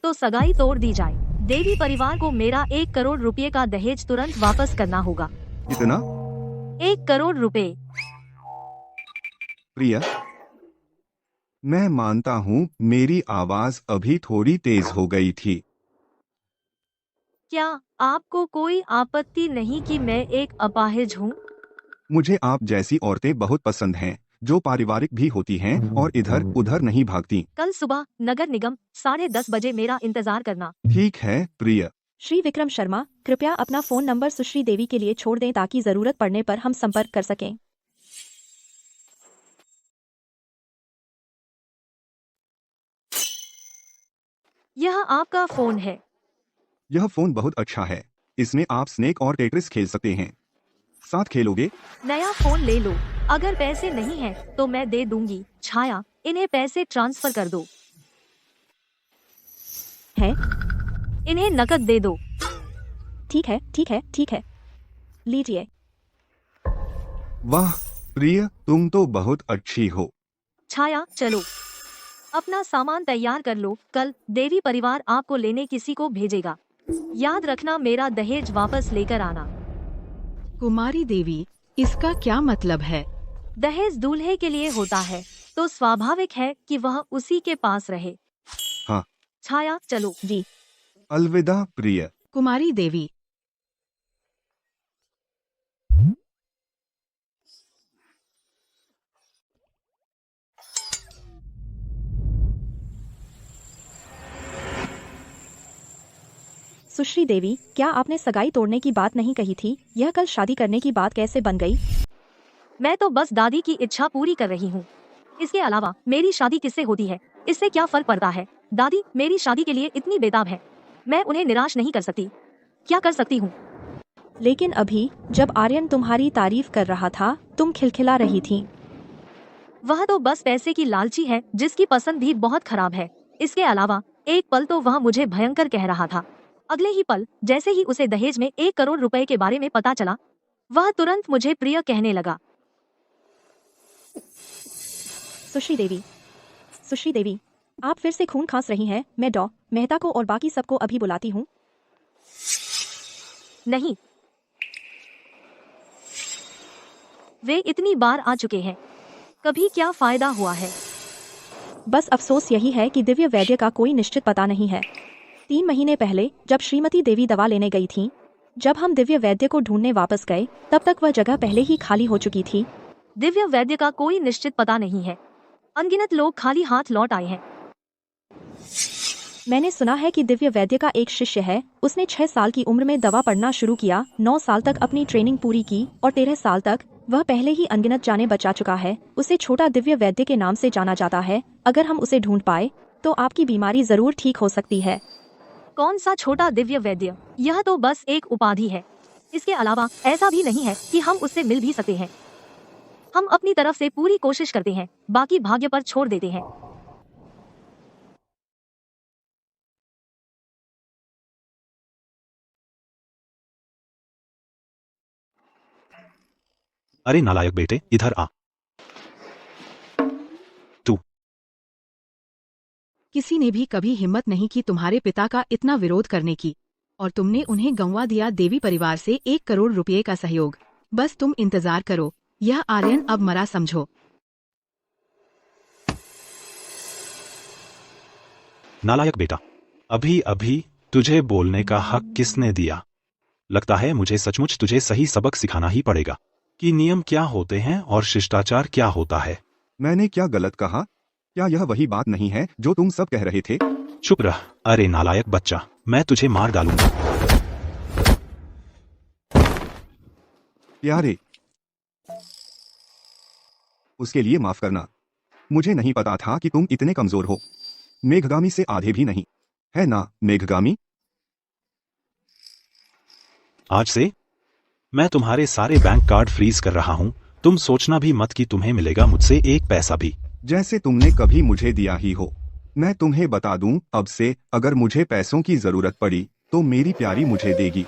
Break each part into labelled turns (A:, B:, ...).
A: तो सगाई तोड़ दी जाए। देवी परिवार को मेरा 1 करोड़ रुपए का दहेज तुरंत वापस करना होगा।
B: कितना?
A: 1 करोड़ रुपए।
B: प्रिया, मैं मानता हूँ मेरी आवाज अभी थोड़ी तेज हो गई थी।
A: क्या आपको कोई आपत्ति नहीं कि मैं एक अपाहिज हूँ?
B: मुझे आप जैसी औरतें बहुत पसंद हैं, जो पारिवारिक भी होती हैं और इधर उधर नहीं भागती।
A: कल सुबह नगर निगम 10:30 बजे मेरा इंतजार करना।
B: ठीक है प्रिया।
C: श्री विक्रम शर्मा, कृपया अपना फोन नंबर सुश्री देवी के लिए छोड़ दें ताकि जरूरत पड़ने पर हम संपर्क कर सकें।
A: यह आपका फोन है।
B: यह फोन बहुत अच्छा है। इसमें आप स्नेक और टेट्रिस खेल सकते हैं। साथ खेलोगे?
A: नया फोन ले लो। अगर पैसे नहीं हैं, तो मैं दे दूंगी। छाया, इन्हें पैसे ट्रांसफर कर दो।
C: है?
A: इन्हें नकद दे दो।
C: ठीक है, ठीक है, ठीक है। लीजिए।
B: वाह प्रिया, तुम तो बहुत अच्छी हो।
A: छाया, चलो अपना सामान तैयार कर लो। कल देवी परिवार आपको लेने किसी को भेजेगा। याद रखना, मेरा दहेज वापस लेकर आना।
D: कुमारी देवी, इसका क्या मतलब है?
A: दहेज दूल्हे के लिए होता है, तो स्वाभाविक है कि वह उसी के पास रहे।
B: हाँ।
A: छाया, चलो।
C: जी।
B: अलविदा प्रिया।
D: कुमारी देवी,
C: सुश्री देवी, क्या आपने सगाई तोड़ने की बात नहीं कही थी? यह कल शादी करने की बात कैसे बन गई?
A: मैं तो बस दादी की इच्छा पूरी कर रही हूँ। इसके अलावा मेरी शादी किससे होती है, इससे क्या फर्क पड़ता है? दादी मेरी शादी के लिए इतनी बेताब है, मैं उन्हें निराश नहीं कर सकती। क्या कर सकती हूँ?
C: लेकिन अभी जब आर्यन तुम्हारी तारीफ कर रहा था, तुम खिलखिला रही थी।
A: वह तो बस पैसे की लालची है, जिसकी पसंद भी बहुत खराब है। इसके अलावा एक पल तो वह मुझे भयंकर कह रहा था। अगले ही पल जैसे ही उसे दहेज में 1 करोड़ रुपए के बारे में पता चला, वह तुरंत मुझे प्रिय कहने लगा।
C: सुश्री देवी, सुश्री देवी, आप फिर से खून खांस रही हैं। मैं डॉ. मेहता को और बाकी सबको अभी बुलाती हूँ।
A: नहीं, वे इतनी बार आ चुके हैं, कभी क्या फायदा हुआ है?
C: बस अफसोस यही है कि दिव्य वैद्य का कोई निश्चित पता नहीं है। 3 महीने पहले जब श्रीमती देवी दवा लेने गई थी, जब हम दिव्य वैद्य को ढूंढने वापस गए, तब तक वह जगह पहले ही खाली हो चुकी थी।
A: दिव्य वैद्य का कोई निश्चित पता नहीं है। अनगिनत लोग खाली हाथ लौट आए हैं।
C: मैंने सुना है कि दिव्य वैद्य का एक शिष्य है। उसने 6 साल की उम्र में दवा पढ़ना शुरू किया, 9 साल तक अपनी ट्रेनिंग पूरी की और 13 साल तक वह पहले ही अनगिनत जाने बचा चुका है। उसे छोटा दिव्य वैद्य के नाम से जाना जाता है। अगर हम उसे ढूंढ पाए तो आपकी बीमारी जरूर ठीक हो सकती है।
A: कौन सा छोटा दिव्य वैद्य? यह तो बस एक उपाधि है। इसके अलावा ऐसा भी नहीं है कि हम उससे मिल भी सकते हैं। हम अपनी तरफ से पूरी कोशिश करते हैं, बाकी भाग्य पर छोड़ देते हैं।
E: अरे नालायक बेटे, इधर आ। तू
D: किसी ने भी कभी हिम्मत नहीं की तुम्हारे पिता का इतना विरोध करने की, और तुमने उन्हें गंवा दिया देवी परिवार से 1 करोड़ रुपए का सहयोग। बस तुम इंतजार करो, यह आर्यन अब मरा समझो।
E: नालायक बेटा, अभी अभी तुझे बोलने का हक किसने दिया? लगता है मुझे सचमुच तुझे सही सबक सिखाना ही पड़ेगा कि नियम क्या होते हैं और शिष्टाचार क्या होता है।
B: मैंने क्या गलत कहा? क्या यह वही बात नहीं है जो तुम सब कह रहे थे?
E: चुप रह। अरे नालायक बच्चा, मैं तुझे मार डालूंगा।
B: प्यारे, उसके लिए माफ करना। मुझे नहीं पता था कि तुम इतने कमजोर हो। मेघगामी से आधे भी नहीं, है ना मेघगामी?
E: आज से मैं तुम्हारे सारे बैंक कार्ड फ्रीज कर रहा हूँ। तुम सोचना भी मत कि तुम्हें मिलेगा मुझसे एक पैसा भी।
B: जैसे तुमने कभी मुझे दिया ही हो। मैं तुम्हें बता दूं, अब से अगर मुझे पैसों की जरूरत पड़ी तो मेरी प्यारी मुझे देगी।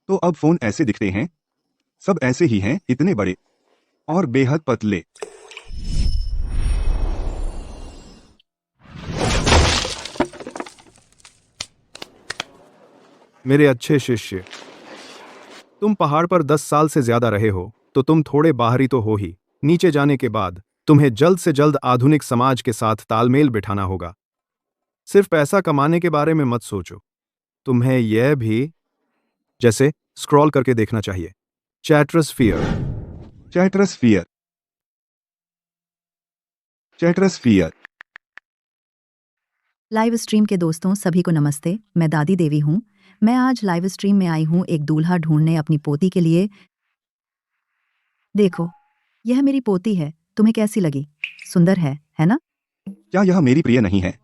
B: तो अब फोन ऐसे दिखते हैं, सब ऐसे ही हैं, इतने बड़े और बेहद पतले।
F: मेरे अच्छे शिष्य, तुम पहाड़ पर 10 साल से ज्यादा रहे हो, तो तुम थोड़े बाहरी तो हो ही। नीचे जाने के बाद तुम्हें जल्द से जल्द आधुनिक समाज के साथ तालमेल बिठाना होगा। सिर्फ पैसा कमाने के बारे में मत सोचो, तुम्हें यह भी जैसे स्क्रॉल करके देखना चाहिए। चैट्रसफियर।
B: चैट्रसफियर। चैट्रसफियर।
G: लाइव स्ट्रीम के दोस्तों सभी को नमस्ते। मैं दादी देवी हूँ। मैं आज लाइव स्ट्रीम में आई हूँ एक दूल्हा ढूंढने अपनी पोती के लिए। देखो, यह मेरी पोती है। तुम्हें कैसी लगी? सुंदर है ना?
B: क्या यह मेरी प्रिय नहीं है?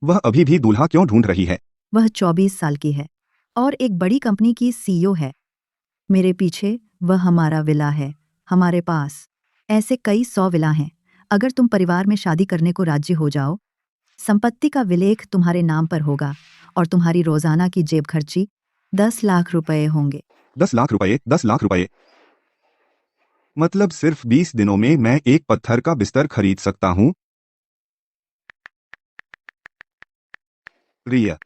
B: वह अभी भी दूल्हा क्यों ढूंढ रही है?
G: वह 24 साल की है और एक बड़ी कंपनी की सीईओ है। मेरे पीछे वह हमारा विला है। हमारे पास ऐसे कई 100 विला हैं। अगर तुम परिवार में शादी करने को राजी हो जाओ, संपत्ति का विलेख तुम्हारे नाम पर होगा और तुम्हारी रोजाना की जेब खर्ची 10 लाख रुपए होंगे।
B: 10 लाख रुपए? 10 लाख रुपए? मतलब सिर्फ 20 दिनों में मैं एक पत्थर का बिस्तर खरीद सकता हूँ? प्रिय,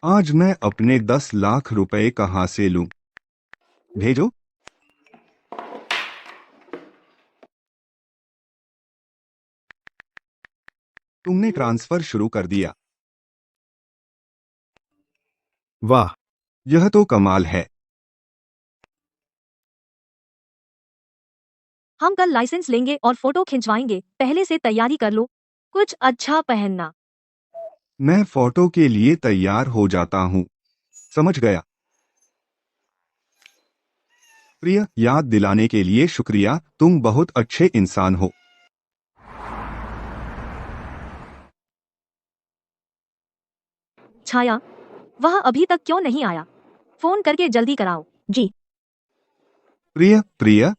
B: आज मैं अपने 10 लाख रुपए कहाँ से लूं? भेजो। तुमने ट्रांसफर शुरू कर दिया।
F: वाह,
B: यह तो कमाल है।
A: हम कल लाइसेंस लेंगे और फोटो खिंचवाएंगे। पहले से तैयारी कर लो। कुछ अच्छा पहनना।
B: मैं फोटो के लिए तैयार हो जाता हूँ। समझ गया। प्रिय, याद दिलाने के लिए शुक्रिया। तुम बहुत अच्छे इंसान हो।
A: छाया, वह अभी तक क्यों नहीं आया? फोन करके जल्दी कराओ।
C: जी।
B: प्रिय, प्रिय,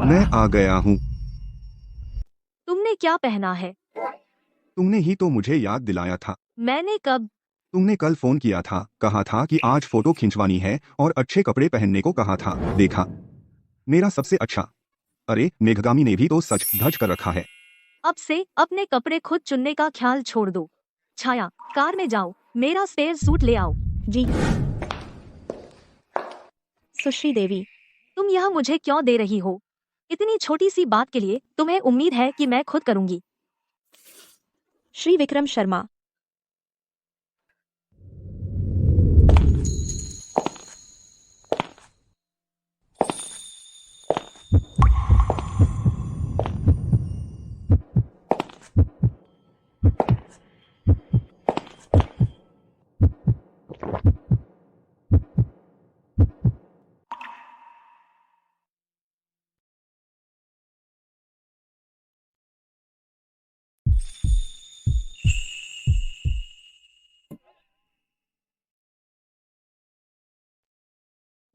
B: मैं आ गया हूँ।
A: तुमने क्या पहना है?
B: तुमने ही तो मुझे याद दिलाया था।
A: मैंने कब?
B: तुमने कल फोन किया था, कहा था कि आज फोटो खिंचवानी है और अच्छे कपड़े पहनने को कहा था। देखा, मेरा सबसे अच्छा। अरे, मेघगामी ने भी तो सच धज कर रखा है।
A: अब से अपने कपड़े खुद चुनने का ख्याल छोड़ दो। छाया, कार में जाओ, मेरा स्पेयर सूट ले आओ।
C: जी। सुश्री देवी,
A: तुम यह मुझे क्यों दे रही हो? इतनी छोटी सी बात के लिए तुम्हें उम्मीद है कि मैं खुद करूंगी।
C: श्री विक्रम शर्मा।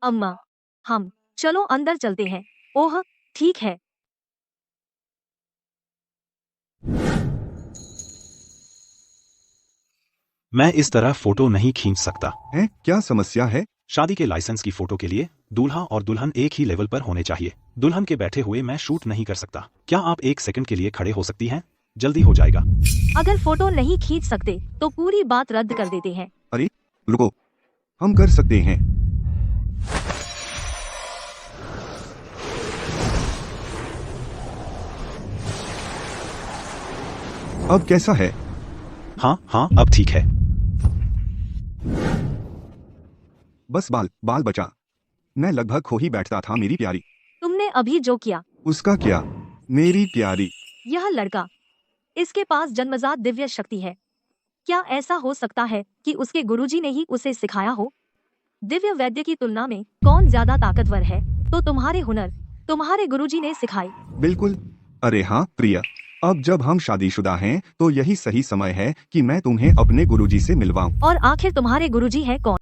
A: अम्मा, हम चलो अंदर चलते हैं। ओह, ठीक है।
E: मैं इस तरह फोटो नहीं खींच सकता।
B: हैं? क्या समस्या है?
E: शादी के लाइसेंस की फोटो के लिए दूल्हा और दुल्हन एक ही लेवल पर होने चाहिए। दुल्हन के बैठे हुए मैं शूट नहीं कर सकता। क्या आप 1 सेकंड के लिए खड़े हो सकती हैं? जल्दी हो जाएगा।
A: अगर फोटो नहीं खींच सकते तो पूरी बात रद्द कर देते हैं।
B: अरे, रुको, हम कर सकते हैं। अब कैसा है?
E: हाँ हाँ, अब ठीक है।
B: बस बाल बाल बचा। मैं लगभग खो ही बैठता था मेरी प्यारी।
A: तुमने अभी जो किया।
B: उसका क्या? मेरी प्यारी।
A: यह लड़का, इसके पास जन्मजात दिव्य शक्ति है। क्या ऐसा हो सकता है कि उसके गुरुजी ने ही उसे सिखाया हो? दिव्य वैद्य की तुलना में कौन ज्यादा ताकतवर है? तो तुम्हारे हुनर तुम्हारे गुरुजी ने सिखाए।
B: बिल्कुल। अरे हाँ प्रिया, अब जब हम शादीशुदा हैं तो यही सही समय है कि मैं तुम्हें अपने गुरुजी से मिलवाऊं।
A: और आखिर तुम्हारे गुरुजी है कौन?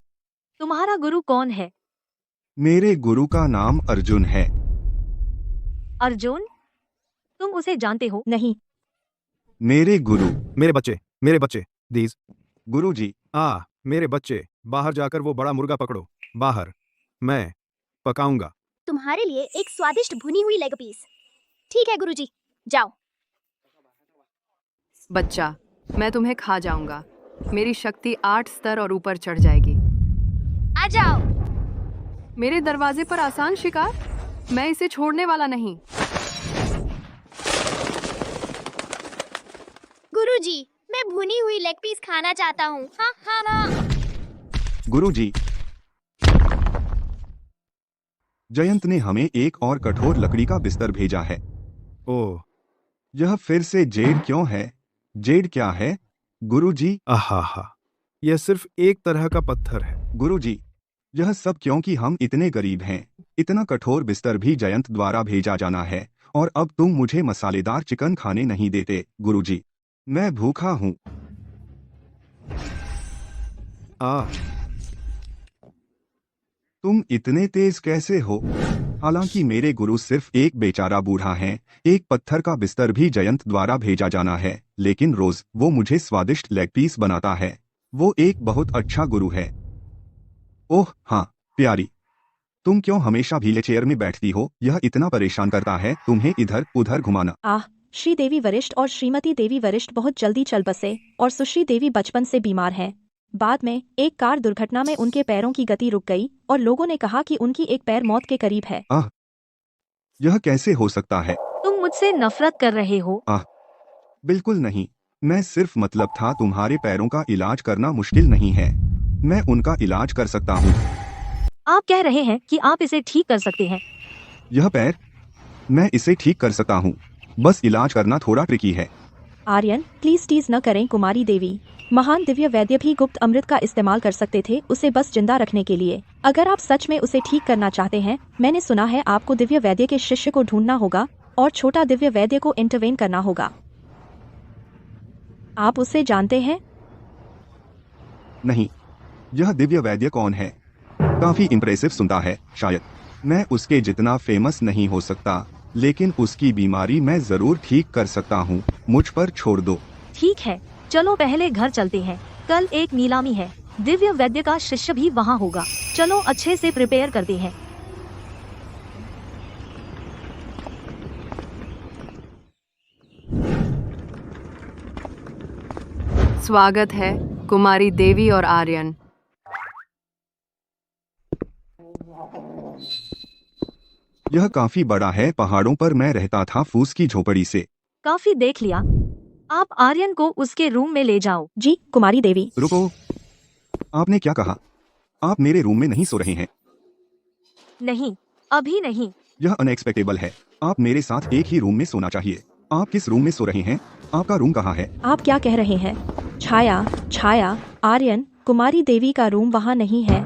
A: तुम्हारा गुरु कौन है?
B: मेरे गुरु का नाम अर्जुन है।
A: अर्जुन? तुम उसे जानते हो?
C: नहीं।
B: मेरे गुरु।
F: मेरे बच्चे, दीज।
B: गुरुजी।
F: मेरे बच्चे, बाहर जाकर वो बड़ा मुर्गा पकड़ो। बाहर। मैं पकाऊंगा।
H: तुम्हारे लिए एक स्वादिष्ट भुनी हुई लेग पीस। ठीक है गुरुजी, जाओ।
I: बच्चा, मैं तुम्हें खा जाऊंगा। मेरी शक्ति 8 स्तर और ऊपर चढ़ जाएगी।
H: आ जाओ।
I: मेरे दरवाजे पर आसान शिकार, मैं इसे छोड़ने वाला नहीं।
H: गुरुजी, मैं भुनी हुई लेग पीस खाना चाहता हूँ। हाँ खाना।
B: गुरुजी, जयंत ने हमें एक और कठोर लकड़ी का बिस्तर भेजा है।
F: ओह,
B: यह फिर से जेड क्यों है? जेड क्या है गुरुजी?
F: आहा, यह सिर्फ एक तरह का पत्थर है।
B: गुरुजी, यह सब क्योंकि हम इतने गरीब हैं। इतना कठोर बिस्तर भी जयंत द्वारा भेजा जाना है, और अब तुम मुझे मसालेदार चिकन खाने नहीं देते। गुरुजी, मैं भूखा हूँ। तुम इतने तेज कैसे हो? हालांकि मेरे गुरु सिर्फ एक बेचारा बूढ़ा हैं। एक पत्थर का बिस्तर भी जयंत द्वारा भेजा जाना है, लेकिन रोज वो मुझे स्वादिष्ट लेग पीस बनाता है। वो एक बहुत अच्छा गुरु है। ओह हाँ प्यारी, तुम क्यों हमेशा व्हील चेयर में बैठती हो? यह इतना परेशान करता है तुम्हें इधर उधर घुमाना।
C: श्री देवी वरिष्ठ और श्रीमती देवी वरिष्ठ बहुत जल्दी चल बसे और सुश्री देवी बचपन से बीमार हैं। बाद में एक कार दुर्घटना में उनके पैरों की गति रुक गई और लोगों ने कहा कि उनकी एक पैर मौत के करीब है।
B: यह कैसे हो सकता है?
A: तुम मुझसे नफरत कर रहे हो?
B: बिल्कुल नहीं, मैं सिर्फ मतलब था तुम्हारे पैरों का इलाज करना मुश्किल नहीं है। मैं उनका इलाज कर सकता हूँ।
A: आप कह रहे हैं कि आप इसे ठीक कर सकते हैं?
B: यह पैर, मैं इसे ठीक कर सकता हूँ, बस इलाज करना थोड़ा ट्रिकी है।
C: आर्यन, प्लीज टीज न करें कुमारी देवी। महान दिव्य वैद्य भी गुप्त अमृत का इस्तेमाल कर सकते थे उसे बस जिंदा रखने के लिए। अगर आप सच में उसे ठीक करना चाहते हैं, मैंने सुना है आपको दिव्य वैद्य के शिष्य को ढूंढना होगा और छोटा दिव्य वैद्य को इंटरवेन करना होगा। आप उसे जानते हैं?
B: नहीं, यह दिव्य वैद्य कौन है? काफी इम्प्रेसिव सुनता है। शायद मैं उसके जितना फेमस नहीं हो सकता, लेकिन उसकी बीमारी मैं जरूर ठीक कर सकता हूँ। मुझ पर छोड़ दो।
A: ठीक है, चलो पहले घर चलते हैं। कल एक नीलामी है, दिव्य वैद्य का शिष्य भी वहाँ होगा। चलो अच्छे से प्रिपेयर करते हैं।
I: स्वागत है कुमारी देवी और आर्यन।
B: यह काफी बड़ा है। पहाड़ों पर मैं रहता था फूस की झोपड़ी से।
A: काफी देख लिया, आप आर्यन को उसके रूम में ले जाओ।
C: जी कुमारी देवी।
B: रुको, आपने क्या कहा? आप मेरे रूम में नहीं सो रहे हैं?
A: नहीं, अभी नहीं।
B: यह अनएक्सपेक्टेबल है। आप मेरे साथ एक ही रूम में सोना चाहिए। आप किस रूम में सो रहे हैं? आपका रूम कहाँ है?
C: आप क्या कह रहे हैं? छाया, आर्यन, कुमारी देवी का रूम वहाँ नहीं है।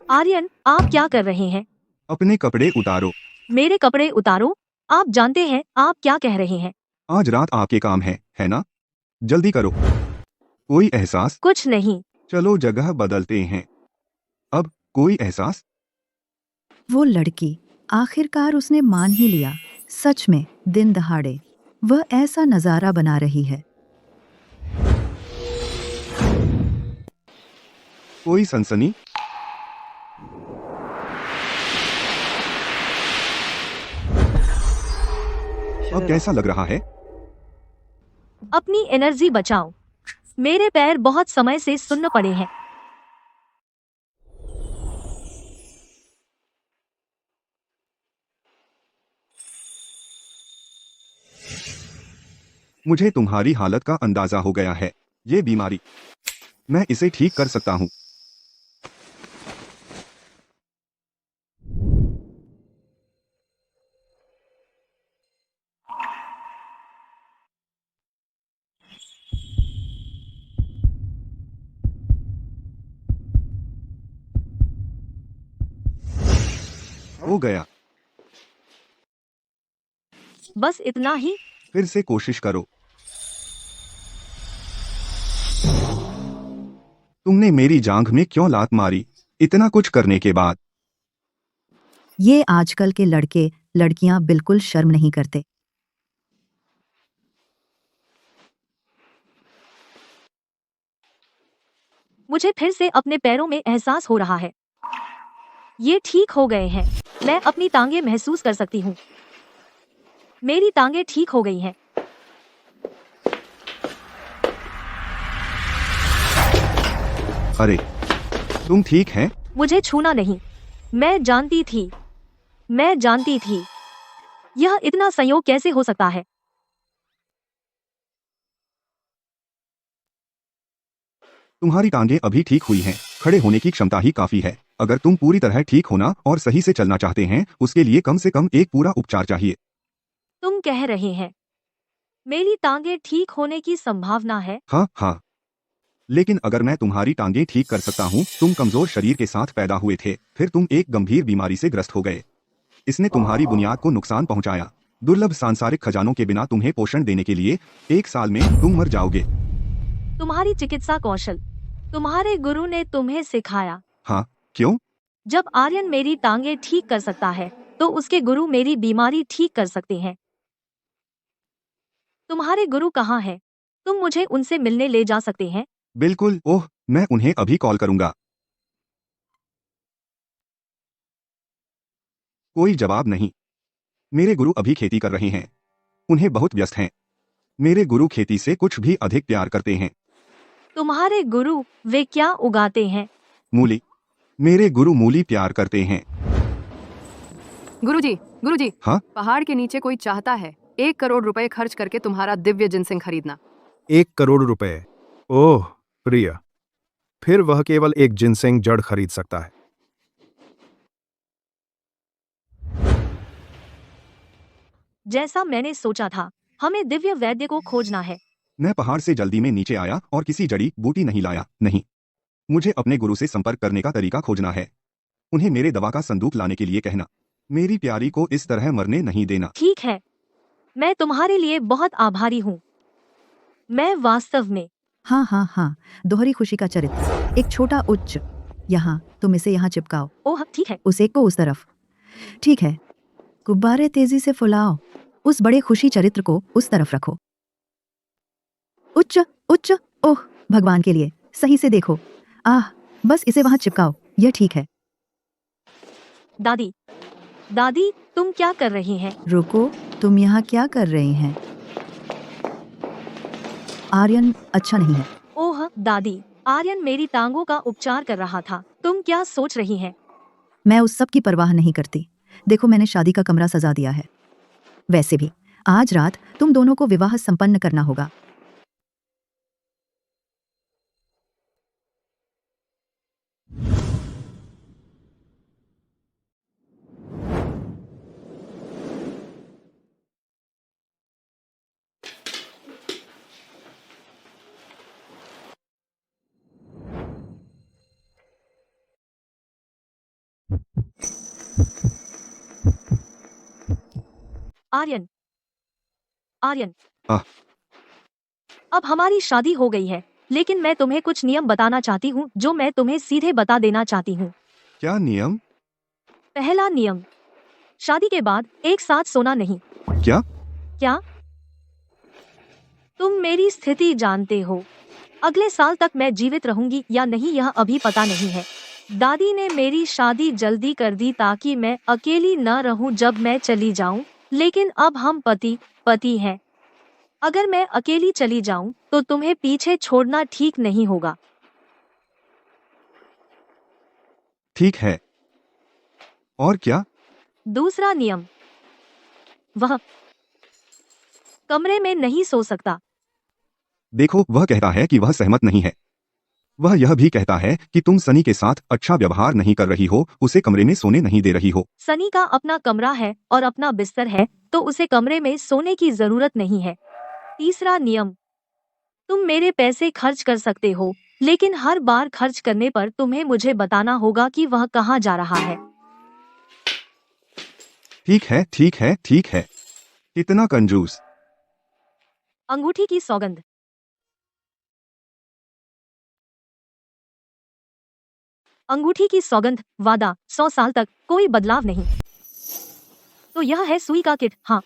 A: आर्यन, आप क्या कर रहे हैं?
B: अपने कपड़े उतारो।
A: मेरे कपड़े उतारो? आप जानते हैं आप क्या कह रहे हैं?
B: आज रात आपके काम है ना? जल्दी करो। कोई एहसास?
A: कुछ नहीं।
B: चलो जगह बदलते हैं। अब कोई एहसास?
G: वो लड़की, आखिरकार उसने मान ही लिया। सच में दिन दहाड़े वह ऐसा नजारा बना रही है।
B: कोई सनसनी? अब कैसा लग रहा है?
A: अपनी एनर्जी बचाओ। मेरे पैर बहुत समय से सुन्न पड़े हैं।
B: मुझे तुम्हारी हालत का अंदाजा हो गया है। ये बीमारी, मैं इसे ठीक कर सकता हूँ। हो गया।
A: बस इतना ही?
B: फिर से कोशिश करो। तुमने मेरी जांघ में क्यों लात मारी? इतना कुछ करने के बाद?
G: ये आजकल के लड़के लड़कियां बिल्कुल शर्म नहीं करते।
A: मुझे फिर से अपने पैरों में एहसास हो रहा है। ये ठीक हो गए हैं। मैं अपनी टांगें महसूस कर सकती हूँ। मेरी टांगें ठीक हो गई हैं।
B: अरे, तुम ठीक हैं?
A: मुझे छूना नहीं। मैं जानती थी। मैं जानती थी। यह इतना संयोग कैसे हो सकता है?
B: तुम्हारी टांगें अभी ठीक हुई हैं। खड़े होने की क्षमता ही काफी है। अगर तुम पूरी तरह ठीक होना और सही से चलना चाहते हैं, उसके लिए कम से कम एक पूरा उपचार चाहिए।
A: तुम कह रहे हैं मेरी टांगें ठीक होने की संभावना है?
B: हाँ हाँ, लेकिन अगर मैं तुम्हारी टांगें ठीक कर सकता हूँ। तुम कमजोर शरीर के साथ पैदा हुए थे, फिर तुम एक गंभीर बीमारी से ग्रस्त हो गए। इसने तुम्हारी बुनियाद को नुकसान पहुंचाया। दुर्लभ सांसारिक खजानों के बिना तुम्हें पोषण देने के लिए 1 साल में तुम मर जाओगे।
A: तुम्हारी चिकित्सा कौशल तुम्हारे गुरु ने तुम्हें सिखाया।
B: हाँ, क्यों?
A: जब आर्यन मेरी टांगें ठीक कर सकता है, तो उसके गुरु मेरी बीमारी ठीक कर सकते हैं। तुम्हारे गुरु कहाँ हैं? तुम मुझे उनसे मिलने ले जा सकते हैं?
B: बिल्कुल। ओह, मैं उन्हें अभी कॉल करूंगा। कोई जवाब नहीं। मेरे गुरु अभी खेती कर रहे हैं। उन्हें बहुत व्यस्त हैं। मेरे गुरु खेती से कुछ भी अधिक प्यार करते हैं।
A: तुम्हारे गुरु वे क्या उगाते हैं?
B: मूली। मेरे गुरु मूली प्यार करते हैं।
I: गुरुजी, गुरुजी,
B: हाँ?
I: पहाड़ के नीचे कोई चाहता है 1 करोड़ रुपए खर्च करके तुम्हारा दिव्य जिनसिंग खरीदना।
F: 1 करोड़ रुपए? ओह प्रिय, फिर वह केवल एक जिनसेंग जड़ खरीद सकता है।
A: जैसा मैंने सोचा था, हमें दिव्य वैद्य को खोजना है।
B: मैं पहाड़ से जल्दी में नीचे आया और किसी जड़ी बूटी नहीं लाया। नहीं, मुझे अपने गुरु से संपर्क करने का तरीका खोजना है। उन्हें मेरे दवा का संदूक लाने के लिए कहना। मेरी प्यारी को इस तरह मरने नहीं देना।
A: ठीक है, मैं तुम्हारे लिए बहुत आभारी हूँ। मैं वास्तव में
G: हाँ हाँ हाँ, दोहरी खुशी का चरित्र। एक छोटा उच्च। यहाँ, तुम इसे यहाँ चिपकाओ।
A: ओह ठीक है।
G: उस एक को उस तरफ। ठीक है। गुब्बारे तेजी से फुलाओ। उस बड़े खुशी चरित्र को उस तरफ रखो। उच्च उच्च। ओह भगवान के लिए, सही से देखो। आह, बस इसे वहां चिपकाओ। यह ठीक है।
A: दादी, दादी, तुम क्या कर रही हैं?
G: रुको, तुम यहाँ क्या कर रहे हैं? आर्यन अच्छा नहीं है।
A: ओह दादी, आर्यन मेरी टांगों का उपचार कर रहा था। तुम क्या सोच रही हैं?
G: मैं उस सब की परवाह नहीं करती। देखो, मैंने शादी का कमरा सजा दिया है। वैसे भी आज रात तुम दोनों को विवाह संपन्न करना होगा।
A: आर्यन, आर्यन,
B: आह।
A: अब हमारी शादी हो गई है, लेकिन मैं तुम्हें कुछ नियम बताना चाहती हूँ जो मैं तुम्हें सीधे बता देना चाहती हूँ।
B: क्या नियम?
A: पहला नियम, शादी के बाद एक साथ सोना नहीं।
B: क्या?
A: क्या तुम मेरी स्थिति जानते हो? अगले साल तक मैं जीवित रहूंगी या नहीं यह अभी पता नहीं है। दादी ने मेरी शादी जल्दी कर दी ताकि मैं अकेली न रहूं जब मैं चली जाऊं, लेकिन अब हम पति पति हैं। अगर मैं अकेली चली जाऊं तो तुम्हें पीछे छोड़ना ठीक नहीं होगा।
B: ठीक है। और क्या?
A: दूसरा नियम, वह कमरे में नहीं सो सकता।
B: देखो, वह कहता है कि वह सहमत नहीं है। वह यह भी कहता है कि तुम सनी के साथ अच्छा व्यवहार नहीं कर रही हो, उसे कमरे में सोने नहीं दे रही हो।
A: सनी का अपना कमरा है और अपना बिस्तर है, तो उसे कमरे में सोने की जरूरत नहीं है। तीसरा नियम, तुम मेरे पैसे खर्च कर सकते हो, लेकिन हर बार खर्च करने पर तुम्हें मुझे बताना होगा कि वह कहाँ जा रहा है।
B: ठीक है, ठीक है, ठीक है। इतना कंजूस।
A: अंगूठी की सौगंध। अंगूठी की सौगंध, वादा 100 साल तक कोई बदलाव नहीं। तो यह है सुई का किट। हाँ,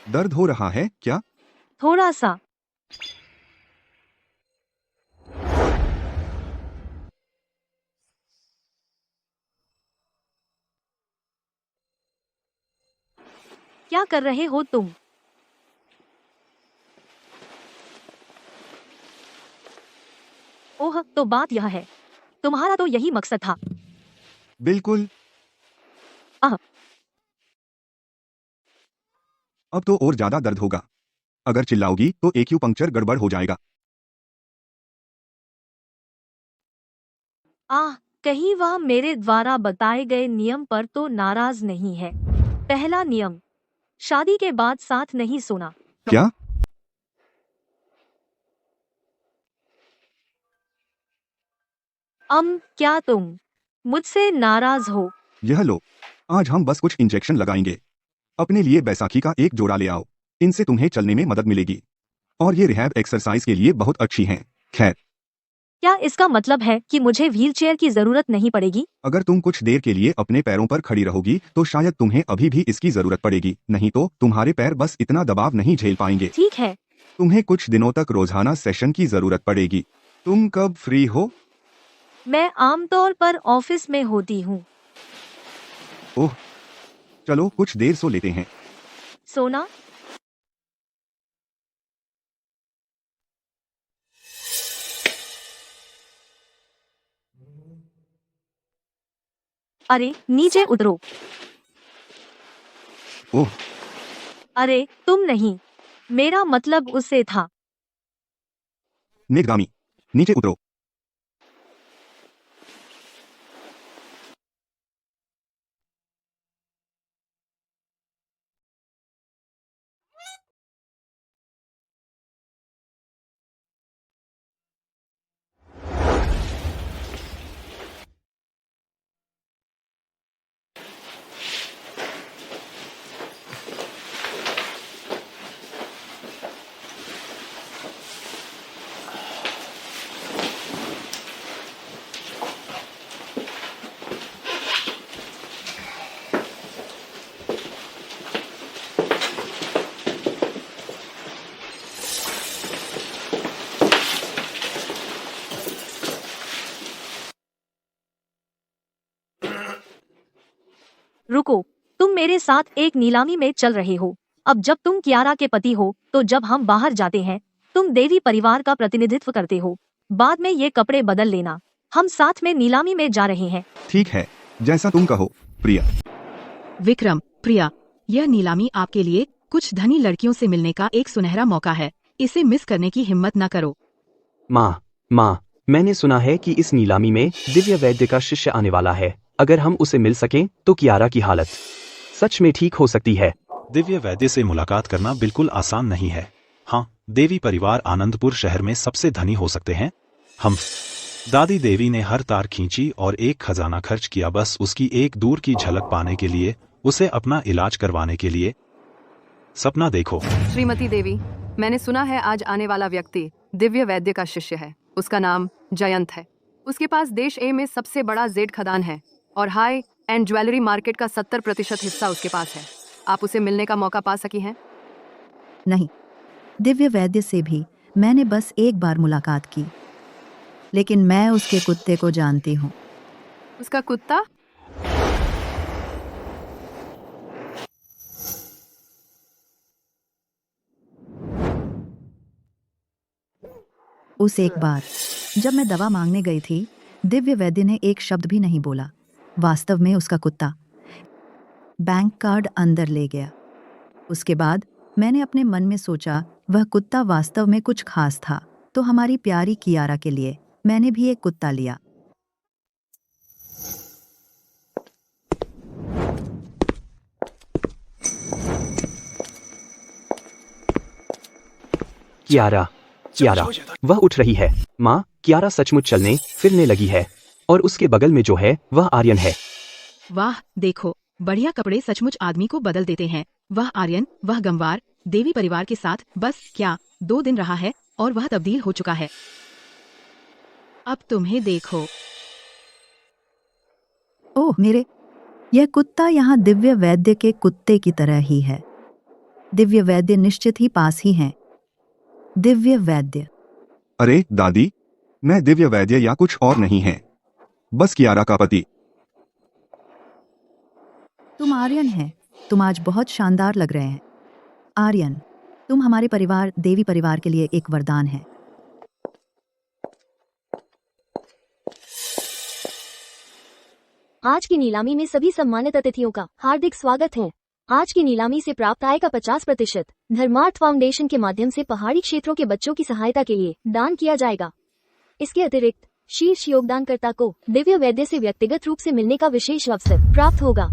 B: दर्द हो रहा है क्या?
A: थोड़ा सा। क्या कर रहे हो तुम? ओह, तो बात यह है, तुम्हारा तो यही मकसद था।
B: बिल्कुल।
A: आह।
B: अब तो और ज्यादा दर्द होगा। अगर चिल्लाओगी तो एक्यूपंक्चर गड़बड़ हो जाएगा।
A: आह, कहीं वह मेरे द्वारा बताए गए नियम पर तो नाराज नहीं है। पहला नियम, शादी के बाद साथ नहीं सोना।
B: क्या?
A: क्या तुम मुझसे नाराज हो?
B: यह लो, आज हम बस कुछ इंजेक्शन लगाएंगे। अपने लिए बैसाखी का एक जोड़ा ले आओ, इनसे तुम्हें चलने में मदद मिलेगी। और ये रिहैब एक्सरसाइज के लिए बहुत अच्छी हैं। खैर,
A: क्या इसका मतलब है कि मुझे व्हीलचेयर की जरूरत नहीं पड़ेगी?
B: अगर तुम कुछ देर के लिए अपने पैरों पर खड़ी रहोगी तो शायद तुम्हें अभी भी इसकी जरूरत पड़ेगी, नहीं तो तुम्हारे पैर बस इतना दबाव नहीं झेल पाएंगे।
A: ठीक है।
B: तुम्हें कुछ दिनों तक रोजाना सेशन की जरूरत पड़ेगी। तुम कब फ्री हो?
A: मैं आमतौर पर ऑफिस में होती हूँ।
B: ओह, चलो कुछ देर सो लेते हैं।
A: सोना? अरे नीचे उतरो।
B: ओह,
A: अरे तुम नहीं, मेरा मतलब उससे था।
B: नेगामी, नीचे उतरो।
A: रुको, तुम मेरे साथ एक नीलामी में चल रहे हो। अब जब तुम कियारा के पति हो तो जब हम बाहर जाते हैं तुम देवी परिवार का प्रतिनिधित्व करते हो। बाद में ये कपड़े बदल लेना, हम साथ में नीलामी में जा रहे हैं।
B: ठीक है, जैसा तुम कहो, प्रिया।
D: विक्रम, प्रिया, यह नीलामी आपके लिए कुछ धनी लड़कियों से मिलने का एक सुनहरा मौका है। इसे मिस करने की हिम्मत न करो।
J: माँ, मैंने सुना है कि इस नीलामी में दिव्य वैद्य का शिष्य आने वाला है। अगर हम उसे मिल सकें तो कियारा की हालत सच में ठीक हो सकती है।
E: दिव्य वैद्य से मुलाकात करना बिल्कुल आसान नहीं है। हाँ, देवी परिवार आनंदपुर शहर में सबसे धनी हो सकते हैं। हम दादी देवी ने हर तार खींची और एक खजाना खर्च किया बस उसकी एक दूर की झलक पाने के लिए, उसे अपना इलाज करवाने के लिए। सपना देखो।
I: श्रीमती देवी, मैंने सुना है आज आने वाला व्यक्ति दिव्य वैद्य का शिष्य है। उसका नाम जयंत है। उसके पास देश ए में सबसे बड़ा जेड खदान है और हाई एंड ज्वेलरी मार्केट का 70% हिस्सा उसके पास है। आप उसे मिलने का मौका पा सकी हैं?
G: नहीं, दिव्य वैद्य से भी मैंने बस एक बार मुलाकात की, लेकिन मैं उसके कुत्ते को जानती हूँ।
I: उसका कुत्ता?
G: उस एक बार जब मैं दवा मांगने गई थी, दिव्य वैद्य ने एक शब्द भी नहीं बोला। वास्तव में उसका कुत्ता बैंक कार्ड अंदर ले गया। उसके बाद मैंने अपने मन में सोचा, वह कुत्ता वास्तव में कुछ खास था। तो हमारी प्यारी कियारा के लिए मैंने भी एक कुत्ता लिया।
J: कियारा, वह उठ रही है। माँ, कियारा सचमुच चलने फिरने लगी है और उसके बगल में जो है वह आर्यन है।
D: वाह, देखो, बढ़िया कपड़े सचमुच आदमी को बदल देते हैं। वह आर्यन, वह गंवार, देवी परिवार के साथ बस 2 दिन रहा है और वह तब्दील हो चुका है। अब तुम्हें देखो।
G: ओह मेरे, यह कुत्ता यहाँ दिव्य वैद्य के कुत्ते की तरह ही है। दिव्य वैद्य निश्चित ही पास ही हैं। दिव्य वैद्य।
B: अरे दादी, मैं दिव्य वैद्य या कुछ और नहीं है, बस कियारा का पति।
G: तुम आर्यन हैं। तुम आज बहुत शानदार लग रहे हैं। आर्यन, तुम हमारे परिवार देवी परिवार के लिए एक वरदान है।
A: आज की नीलामी में सभी सम्मानित अतिथियों का हार्दिक स्वागत है। आज की नीलामी से प्राप्त आय का 50% धर्मार्थ फाउंडेशन के माध्यम से पहाड़ी क्षेत्रों के बच्चों की सहायता के लिए दान किया जाएगा। इसके अतिरिक्त शीर्ष योगदानकर्ता को दिव्य वैद्य से व्यक्तिगत रूप से मिलने का विशेष अवसर प्राप्त होगा।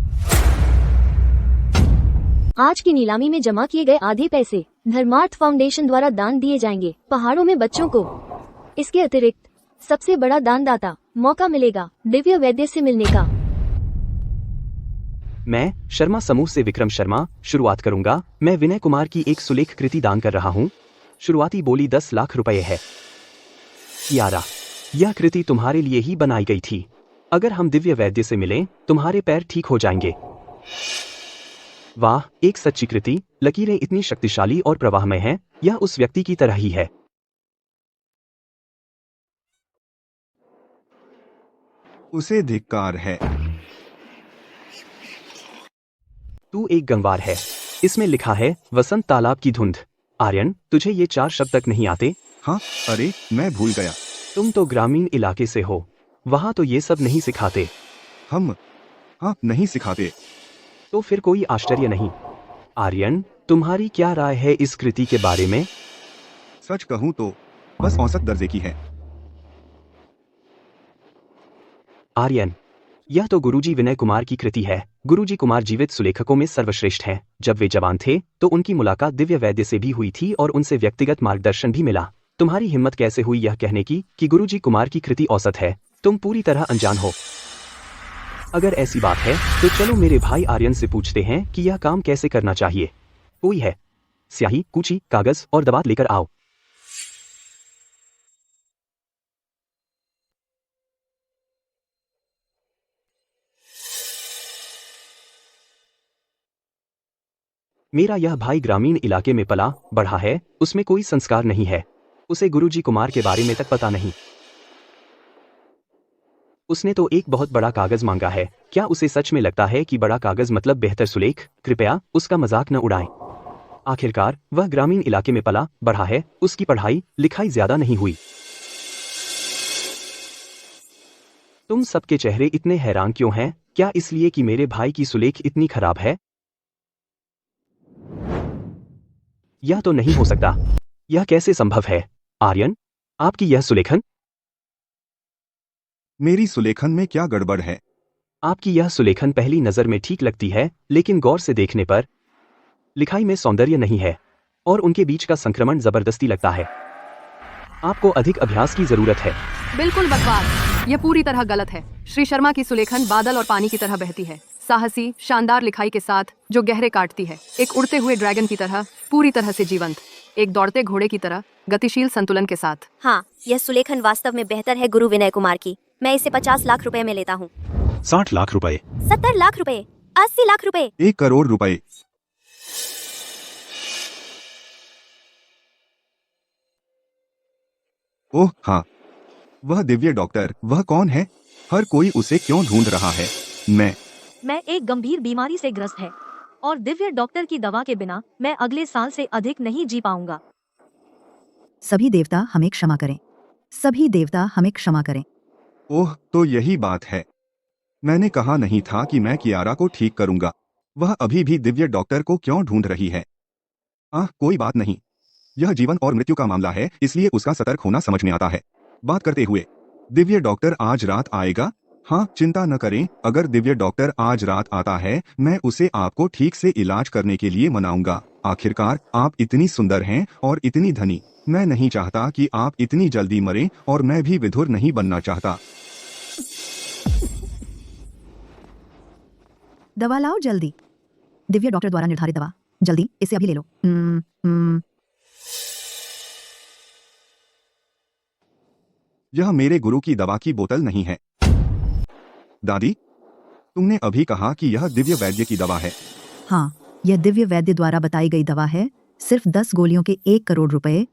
A: आज की नीलामी में जमा किए गए आधे पैसे धर्मार्थ फाउंडेशन द्वारा दान दिए जाएंगे पहाड़ों में बच्चों को। इसके अतिरिक्त सबसे बड़ा दानदाता मौका मिलेगा दिव्य वैद्य से मिलने का।
J: मैं शर्मा समूह से विक्रम शर्मा शुरुआत करूंगा। मैं विनय कुमार की एक सुलेख कृति दान कर रहा हूं। शुरुआती बोली 10 लाख रुपए है। कियारा, यह कृति तुम्हारे लिए ही बनाई गई थी। अगर हम दिव्य वैद्य से मिलें, तुम्हारे पैर ठीक हो जाएंगे। वाह, एक सच्ची कृति। लकीरें इतनी शक्तिशाली और प्रवाहमय हैं, यह उस व्यक्ति की तरह ही है।
B: उसे धिक्कार है।
J: तू एक गंवार है। इसमें लिखा है वसंत तालाब की धुंध। आर्यन, तुझे ये 4 शब्द तक नहीं आते?
B: हाँ, अरे मैं भूल गया।
J: तुम तो ग्रामीण इलाके से हो, वहां तो ये सब नहीं सिखाते।
B: हाँ, नहीं सिखाते।
J: तो फिर कोई आश्चर्य नहीं। आर्यन, तुम्हारी क्या राय है इस कृति के बारे में?
B: सच कहूँ तो बस औसत दर्जे की है।
J: आर्यन, यह तो गुरुजी विनय कुमार की कृति है। गुरुजी कुमार जीवित सुलेखकों में सर्वश्रेष्ठ हैं। जब वे जवान थे तो उनकी मुलाकात दिव्य वैद्य से भी हुई थी और उनसे व्यक्तिगत मार्गदर्शन भी मिला। तुम्हारी हिम्मत कैसे हुई यह कहने की कि गुरुजी कुमार की कृति औसत है? तुम पूरी तरह अनजान हो। अगर ऐसी बात है तो चलो मेरे भाई आर्यन से पूछते हैं कि यह काम कैसे करना चाहिए। कोई है? स्याही, कूची, कागज और दवात लेकर आओ। मेरा यह भाई ग्रामीण इलाके में पला बढ़ा है, उसमें कोई संस्कार नहीं है। उसे गुरुजी कुमार के बारे में तक पता नहीं। उसने तो एक बहुत बड़ा कागज मांगा है। क्या उसे सच में लगता है कि बड़ा कागज मतलब बेहतर सुलेख? कृपया उसका मजाक न उड़ाएं। आखिरकार वह ग्रामीण इलाके में पला बढ़ा है, उसकी पढ़ाई लिखाई ज्यादा नहीं हुई। तुम सबके चेहरे इतने हैरान क्यों हैं? क्या इसलिए कि मेरे भाई की सुलेख इतनी खराब है? यह तो नहीं हो सकता। यह कैसे संभव है? आर्यन, आपकी यह सुलेखन?
B: मेरी सुलेखन में क्या गड़बड़ है?
J: आपकी यह सुलेखन पहली नजर में ठीक लगती है, लेकिन गौर से देखने पर लिखाई में सौंदर्य नहीं है और उनके बीच का संक्रमण जबरदस्ती लगता है। आपको अधिक अभ्यास की जरूरत है।
I: बिल्कुल बकवास। यह पूरी तरह गलत है। श्री शर्मा की सुलेखन बादल और पानी की तरह बहती है, साहसी शानदार लिखाई के साथ जो गहरे काटती है, एक उड़ते हुए ड्रैगन की तरह पूरी तरह से जीवंत, एक दौड़ते घोड़े की तरह गतिशील संतुलन के साथ।
H: हाँ, यह सुलेखन वास्तव में बेहतर है गुरु विनय कुमार की। मैं इसे 50 लाख रुपए में लेता हूँ।
E: 60 लाख रुपए।
H: 70 लाख रुपए, 80 लाख रुपए।
B: 1 करोड़ रुपए। ओह हाँ, वह दिव्य डॉक्टर, वह कौन है? हर कोई उसे क्यों ढूंढ रहा है?
A: मैं एक गंभीर बीमारी से ग्रस्त है और दिव्य डॉक्टर की दवा के बिना मैं अगले साल से अधिक नहीं जी पाऊंगा।
G: सभी देवता हमें क्षमा करें। सभी देवता हमें क्षमा करें।
B: ओह, तो यही बात है। मैंने कहा नहीं था कि मैं कियारा को ठीक करूंगा। वह अभी भी दिव्य डॉक्टर को क्यों ढूंढ रही है? कोई बात नहीं। यह जीवन और मृत्यु का मामला है, इसलिए उसका सतर्क होना समझ में आता है। बात करते हुए, दिव्य डॉक्टर आज रात आएगा? हाँ, चिंता न करें। अगर दिव्य डॉक्टर आज रात आता है, मैं उसे आपको ठीक से इलाज करने के लिए मनाऊंगा। आखिरकार आप इतनी सुंदर हैं और इतनी धनी। मैं नहीं चाहता कि आप इतनी जल्दी मरें और मैं भी विधुर नहीं बनना चाहता।
G: दवा लाओ जल्दी। दिव्य डॉक्टर द्वारा निर्धारित दवा, जल्दी इसे अभी ले लो।
B: यह मेरे गुरु की दवा की बोतल नहीं है। दादी, तुमने अभी कहा कि यह दिव्य वैद्य की दवा है।
G: हाँ, यह दिव्य वैद्य द्वारा बताई गई दवा है, सिर्फ 10 गोलियों के 1 करोड़ रुपए।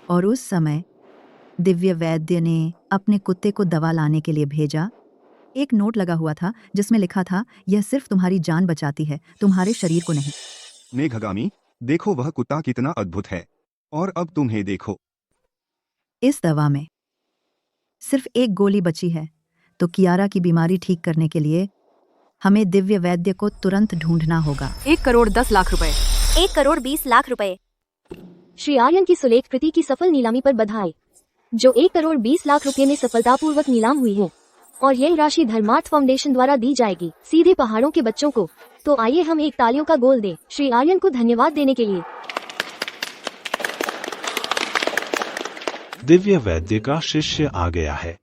G: और उस समय दिव्य वैद्य ने अपने कुत्ते को दवा लाने के लिए भेजा। एक नोट लगा हुआ था जिसमें लिखा था, यह सिर्फ तुम्हारी जान बचाती है, तुम्हारे शरीर को नहीं।
B: मेघगामी, देखो वह कुत्ता कितना अद्भुत है। और अब तुम्हें देखो।
G: इस दवा में सिर्फ 1 गोली बची है, तो कियारा की बीमारी ठीक करने के लिए हमें दिव्य वैद्य को तुरंत ढूंढना होगा।
I: 1 करोड़ 10 लाख रुपए।
H: 1 करोड़ 20 लाख रुपए।
A: श्री आर्यन की सुलेख कृति की सफल नीलामी पर बधाई, जो 1 करोड़ 20 लाख रुपए में सफलतापूर्वक नीलाम हुई है, और यह राशि धर्मार्थ फाउंडेशन द्वारा दी जाएगी सीधे पहाड़ों के बच्चों को। तो आइए हम एक तालियों का गोल दें श्री आर्यन को धन्यवाद देने के लिए।
E: दिव्य वैद्य का शिष्य आ गया है।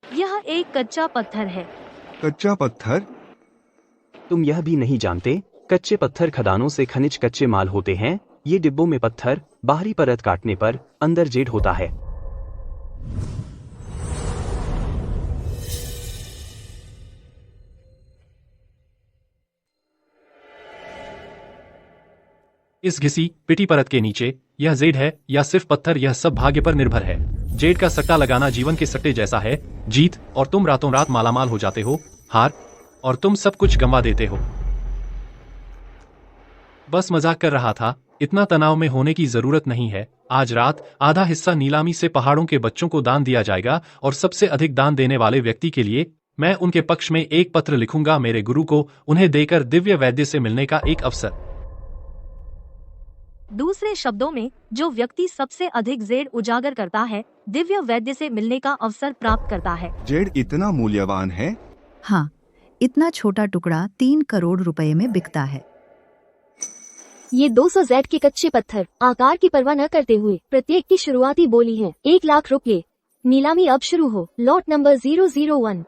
A: यह एक कच्चा पत्थर है।
B: कच्चा पत्थर?
J: तुम यह भी नहीं जानते, कच्चे पत्थर खदानों से खनिज कच्चे माल होते हैं। ये डिब्बों में पत्थर, बाहरी परत काटने पर अंदर जेड होता है।
K: इस घिसी पिटी परत के नीचे यह जेड है या सिर्फ पत्थर, यह सब भाग्य पर निर्भर है। जेड का सट्टा लगाना जीवन के सट्टे जैसा है, जीत और तुम रातों रात मालामाल हो जाते हो, हार और तुम सब कुछ गंवा देते हो। बस मजाक कर रहा था, इतना तनाव में होने की जरूरत नहीं है। आज रात आधा हिस्सा नीलामी से पहाड़ों के बच्चों को दान दिया जाएगा, और सबसे अधिक दान देने वाले व्यक्ति के लिए मैं उनके पक्ष में एक पत्र लिखूंगा मेरे गुरु को, उन्हें देकर दिव्य वैद्य से मिलने का एक अवसर।
A: दूसरे शब्दों में, जो व्यक्ति सबसे अधिक जेड उजागर करता है, दिव्य वैद्य से मिलने का अवसर प्राप्त करता है।
B: जेड इतना मूल्यवान है?
G: हाँ, इतना छोटा टुकड़ा 3 करोड़ रुपए में बिकता है।
A: ये 200 जेड के कच्चे पत्थर आकार की परवाह न करते हुए प्रत्येक की शुरुआती बोली है 1 लाख रुपये। नीलामी अब शुरू हो। Lot number 001।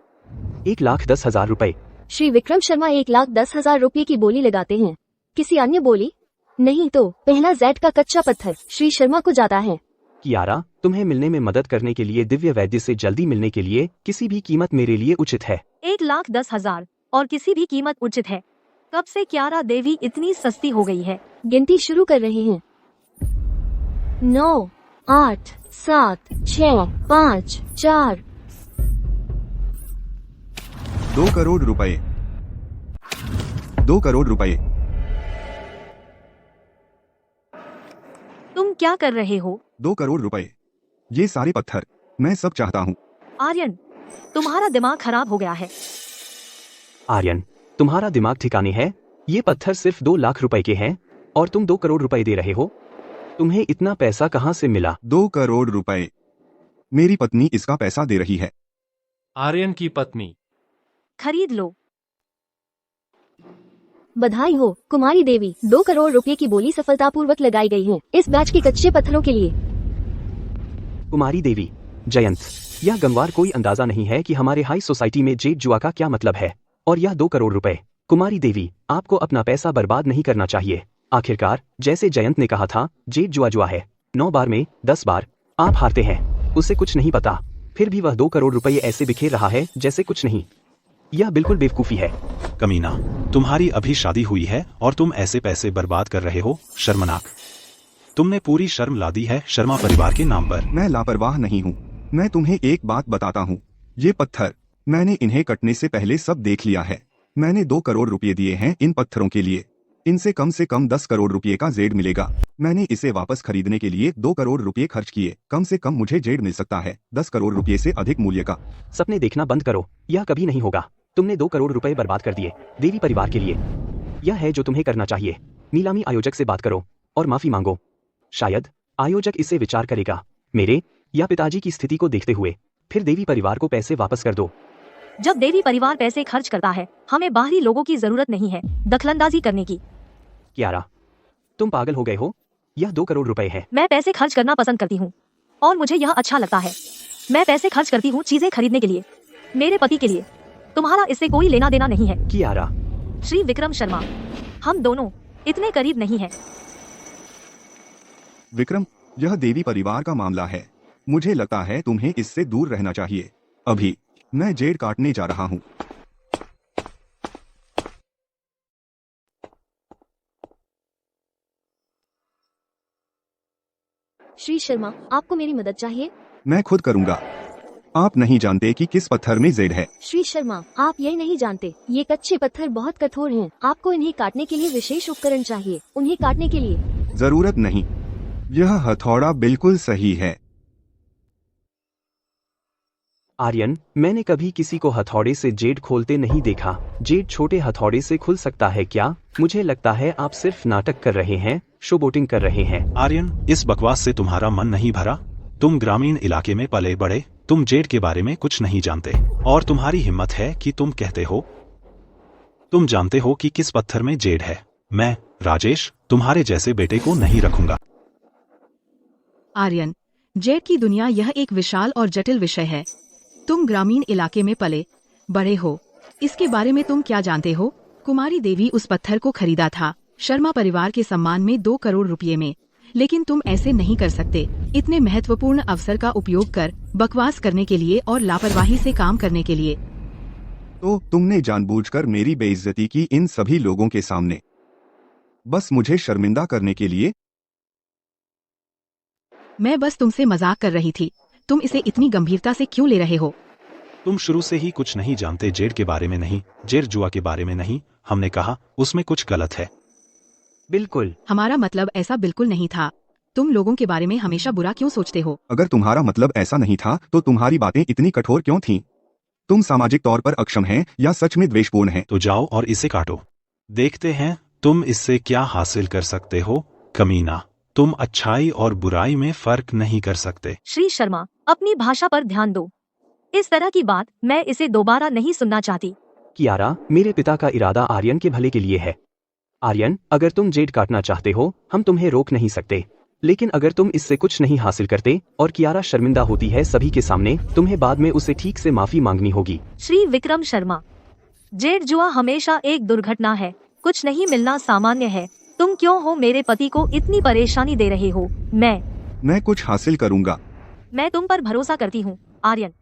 J: 1,10,000 रुपए।
A: श्री विक्रम शर्मा 1,10,000 रुपये की बोली लगाते हैं। किसी अन्य बोली? नहीं तो पहला जेड का कच्चा पत्थर श्री शर्मा को जाता है।
J: कियारा, तुम्हें मिलने में मदद करने के लिए, दिव्य वैद्य से जल्दी मिलने के लिए किसी भी कीमत मेरे लिए उचित है।
A: 1,10,000 और किसी भी कीमत उचित है। कब से कियारा देवी इतनी सस्ती हो गई है? गिनती शुरू कर रहे हैं। 9, 8, 7, 6, 5, 4।
B: 2 करोड़ रुपए। 2 करोड़ रुपए।
A: तुम क्या कर रहे हो?
B: 2 करोड़ रुपए। ये सारे पत्थर मैं सब चाहता हूँ।
A: आर्यन, तुम्हारा दिमाग खराब हो गया है।
J: आर्यन, तुम्हारा दिमाग ठिकाने है? ये पत्थर सिर्फ 2 लाख रुपए के हैं और तुम 2 करोड़ रुपए दे रहे हो। तुम्हें इतना पैसा कहाँ से मिला?
B: 2 करोड़ रुपए। मेरी पत्नी इसका पैसा दे रही है।
K: आर्यन की पत्नी।
A: खरीद लो। बधाई हो कुमारी देवी, 2 करोड़ रुपए की बोली सफलतापूर्वक लगाई गई है इस बैच के कच्चे पत्थरों के लिए।
J: कुमारी देवी, जयंत, यह गंवार कोई अंदाजा नहीं है कि हमारे हाई सोसाइटी में जेड जुआ का क्या मतलब है, और यह 2 करोड़ रुपए। कुमारी देवी, आपको अपना पैसा बर्बाद नहीं करना चाहिए। आखिरकार जैसे जयंत ने कहा था, जेड जुआ है। 9 बार में 10 बार आप हारते हैं। उसे कुछ नहीं पता, फिर भी वह 2 करोड़ रुपए ऐसे बिखेर रहा है जैसे कुछ नहीं। यह बिल्कुल बेवकूफी है।
E: कमीना, तुम्हारी अभी शादी हुई है और तुम ऐसे पैसे बर्बाद कर रहे हो। शर्मनाक। तुमने पूरी शर्म ला दी है शर्मा परिवार के नाम पर।
B: मैं लापरवाह नहीं हूँ। मैं तुम्हें एक बात बताता हूँ, ये पत्थर मैंने इन्हें कटने से पहले सब देख लिया है। मैंने 2 करोड़ रुपए दिए हैं इन पत्थरों के लिए। इनसे कम से कम 10 करोड़ रुपए का जेड मिलेगा। मैंने इसे वापस खरीदने के लिए 2 करोड़ रुपए खर्च किए। कम से कम मुझे जेड मिल सकता है 10 करोड़ रुपए से अधिक मूल्य का।
J: सपने देखना बंद करो, यह कभी नहीं होगा। तुमने 2 करोड़ रुपए बर्बाद कर दिए देवी परिवार के लिए। यह है जो तुम्हें करना चाहिए। नीलामी आयोजक से बात करो और माफी मांगो। शायद आयोजक इसे विचार करेगा। मेरे या पिताजी की स्थिति को देखते हुए फिर देवी परिवार को पैसे वापस कर दो।
A: जब देवी परिवार पैसे खर्च करता है, हमें बाहरी लोगों की जरूरत नहीं है दखलंदाजी करने की।
J: कियारा, तुम पागल हो गए हो? यह 2 करोड़ रुपए है।
A: मैं पैसे खर्च करना पसंद करती हूँ और मुझे यह अच्छा लगता है। मैं पैसे खर्च करती हूँ चीजें खरीदने के लिए, मेरे पति के लिए। तुम्हारा इससे कोई लेना देना नहीं है।
J: कियारा,
A: श्री विक्रम शर्मा, हम दोनों इतने करीब नहीं हैं।
B: विक्रम, यह देवी परिवार का मामला है। मुझे लगता है तुम्हें इससे दूर रहना चाहिए। अभी मैं जेड काटने जा रहा हूँ।
A: श्री शर्मा, आपको मेरी मदद चाहिए?
B: मैं खुद करूँगा। आप नहीं जानते कि किस पत्थर में जेड है।
A: श्री शर्मा, आप यह नहीं जानते, ये कच्चे पत्थर बहुत कठोर हैं। आपको इन्हें काटने के लिए विशेष उपकरण चाहिए। उन्हें काटने के लिए
B: जरूरत नहीं, यह हथौड़ा बिल्कुल सही है।
J: आर्यन, मैंने कभी किसी को हथौड़े से जेड खोलते नहीं देखा। जेड छोटे हथौड़े से खुल सकता है क्या? मुझे लगता है आप सिर्फ नाटक कर रहे हैं, शोबोटिंग कर रहे हैं।
E: आर्यन, इस बकवास से तुम्हारा मन नहीं भरा? तुम ग्रामीण इलाके में पले बड़े, तुम जेड के बारे में कुछ नहीं जानते और तुम्हारी हिम्मत है कि तुम कहते हो तुम जानते हो कि किस पत्थर में जेड है। मैं, राजेश, तुम्हारे जैसे बेटे को नहीं रखूंगा।
D: आर्यन, जेड की दुनिया यह एक विशाल और जटिल विषय है। तुम ग्रामीण इलाके में पले बड़े हो, इसके बारे में तुम क्या जानते हो? कुमारी देवी उस पत्थर को खरीदा था शर्मा परिवार के सम्मान में 2 करोड़ रुपये में। लेकिन तुम ऐसे नहीं कर सकते, इतने महत्वपूर्ण अवसर का उपयोग कर बकवास करने के लिए और लापरवाही से काम करने के लिए।
B: तो तुमने जानबूझकर मेरी बेइज्जती की इन सभी लोगों के सामने, बस मुझे शर्मिंदा करने के लिए?
D: मैं बस तुमसे मजाक कर रही थी। तुम इसे इतनी गंभीरता से क्यों ले रहे हो?
E: तुम शुरू से ही कुछ नहीं जानते जेड के बारे में नहीं, जेड जुआ के बारे में नहीं। हमने कहा उसमें कुछ गलत है।
J: बिल्कुल,
D: हमारा मतलब ऐसा बिल्कुल नहीं था। तुम लोगों के बारे में हमेशा बुरा क्यों सोचते हो?
B: अगर तुम्हारा मतलब ऐसा नहीं था तो तुम्हारी बातें इतनी कठोर क्यों थीं? तुम सामाजिक तौर पर अक्षम हैं या सच में द्वेषपूर्ण हैं?
E: तो जाओ और इसे काटो, देखते हैं तुम इससे क्या हासिल कर सकते हो। कमीना, तुम अच्छाई और बुराई में फर्क नहीं कर सकते।
A: श्री शर्मा, अपनी भाषा पर ध्यान दो। इस तरह की बात मैं इसे दोबारा नहीं सुनना चाहती।
J: कियारा, मेरे पिता का इरादा आर्यन के भले के लिए है। आर्यन, अगर तुम जेड काटना चाहते हो, हम तुम्हें रोक नहीं सकते। लेकिन अगर तुम इससे कुछ नहीं हासिल करते और कियारा शर्मिंदा होती है सभी के सामने, तुम्हें बाद में उसे ठीक से माफी मांगनी होगी।
A: श्री विक्रम शर्मा, जेड जुआ हमेशा एक दुर्घटना है, कुछ नहीं मिलना सामान्य है। तुम क्यों हो मेरे पति को इतनी परेशानी दे रहे हो?
B: मैं कुछ हासिल करूंगा।
A: मैं तुम पर भरोसा करती हूँ आर्यन।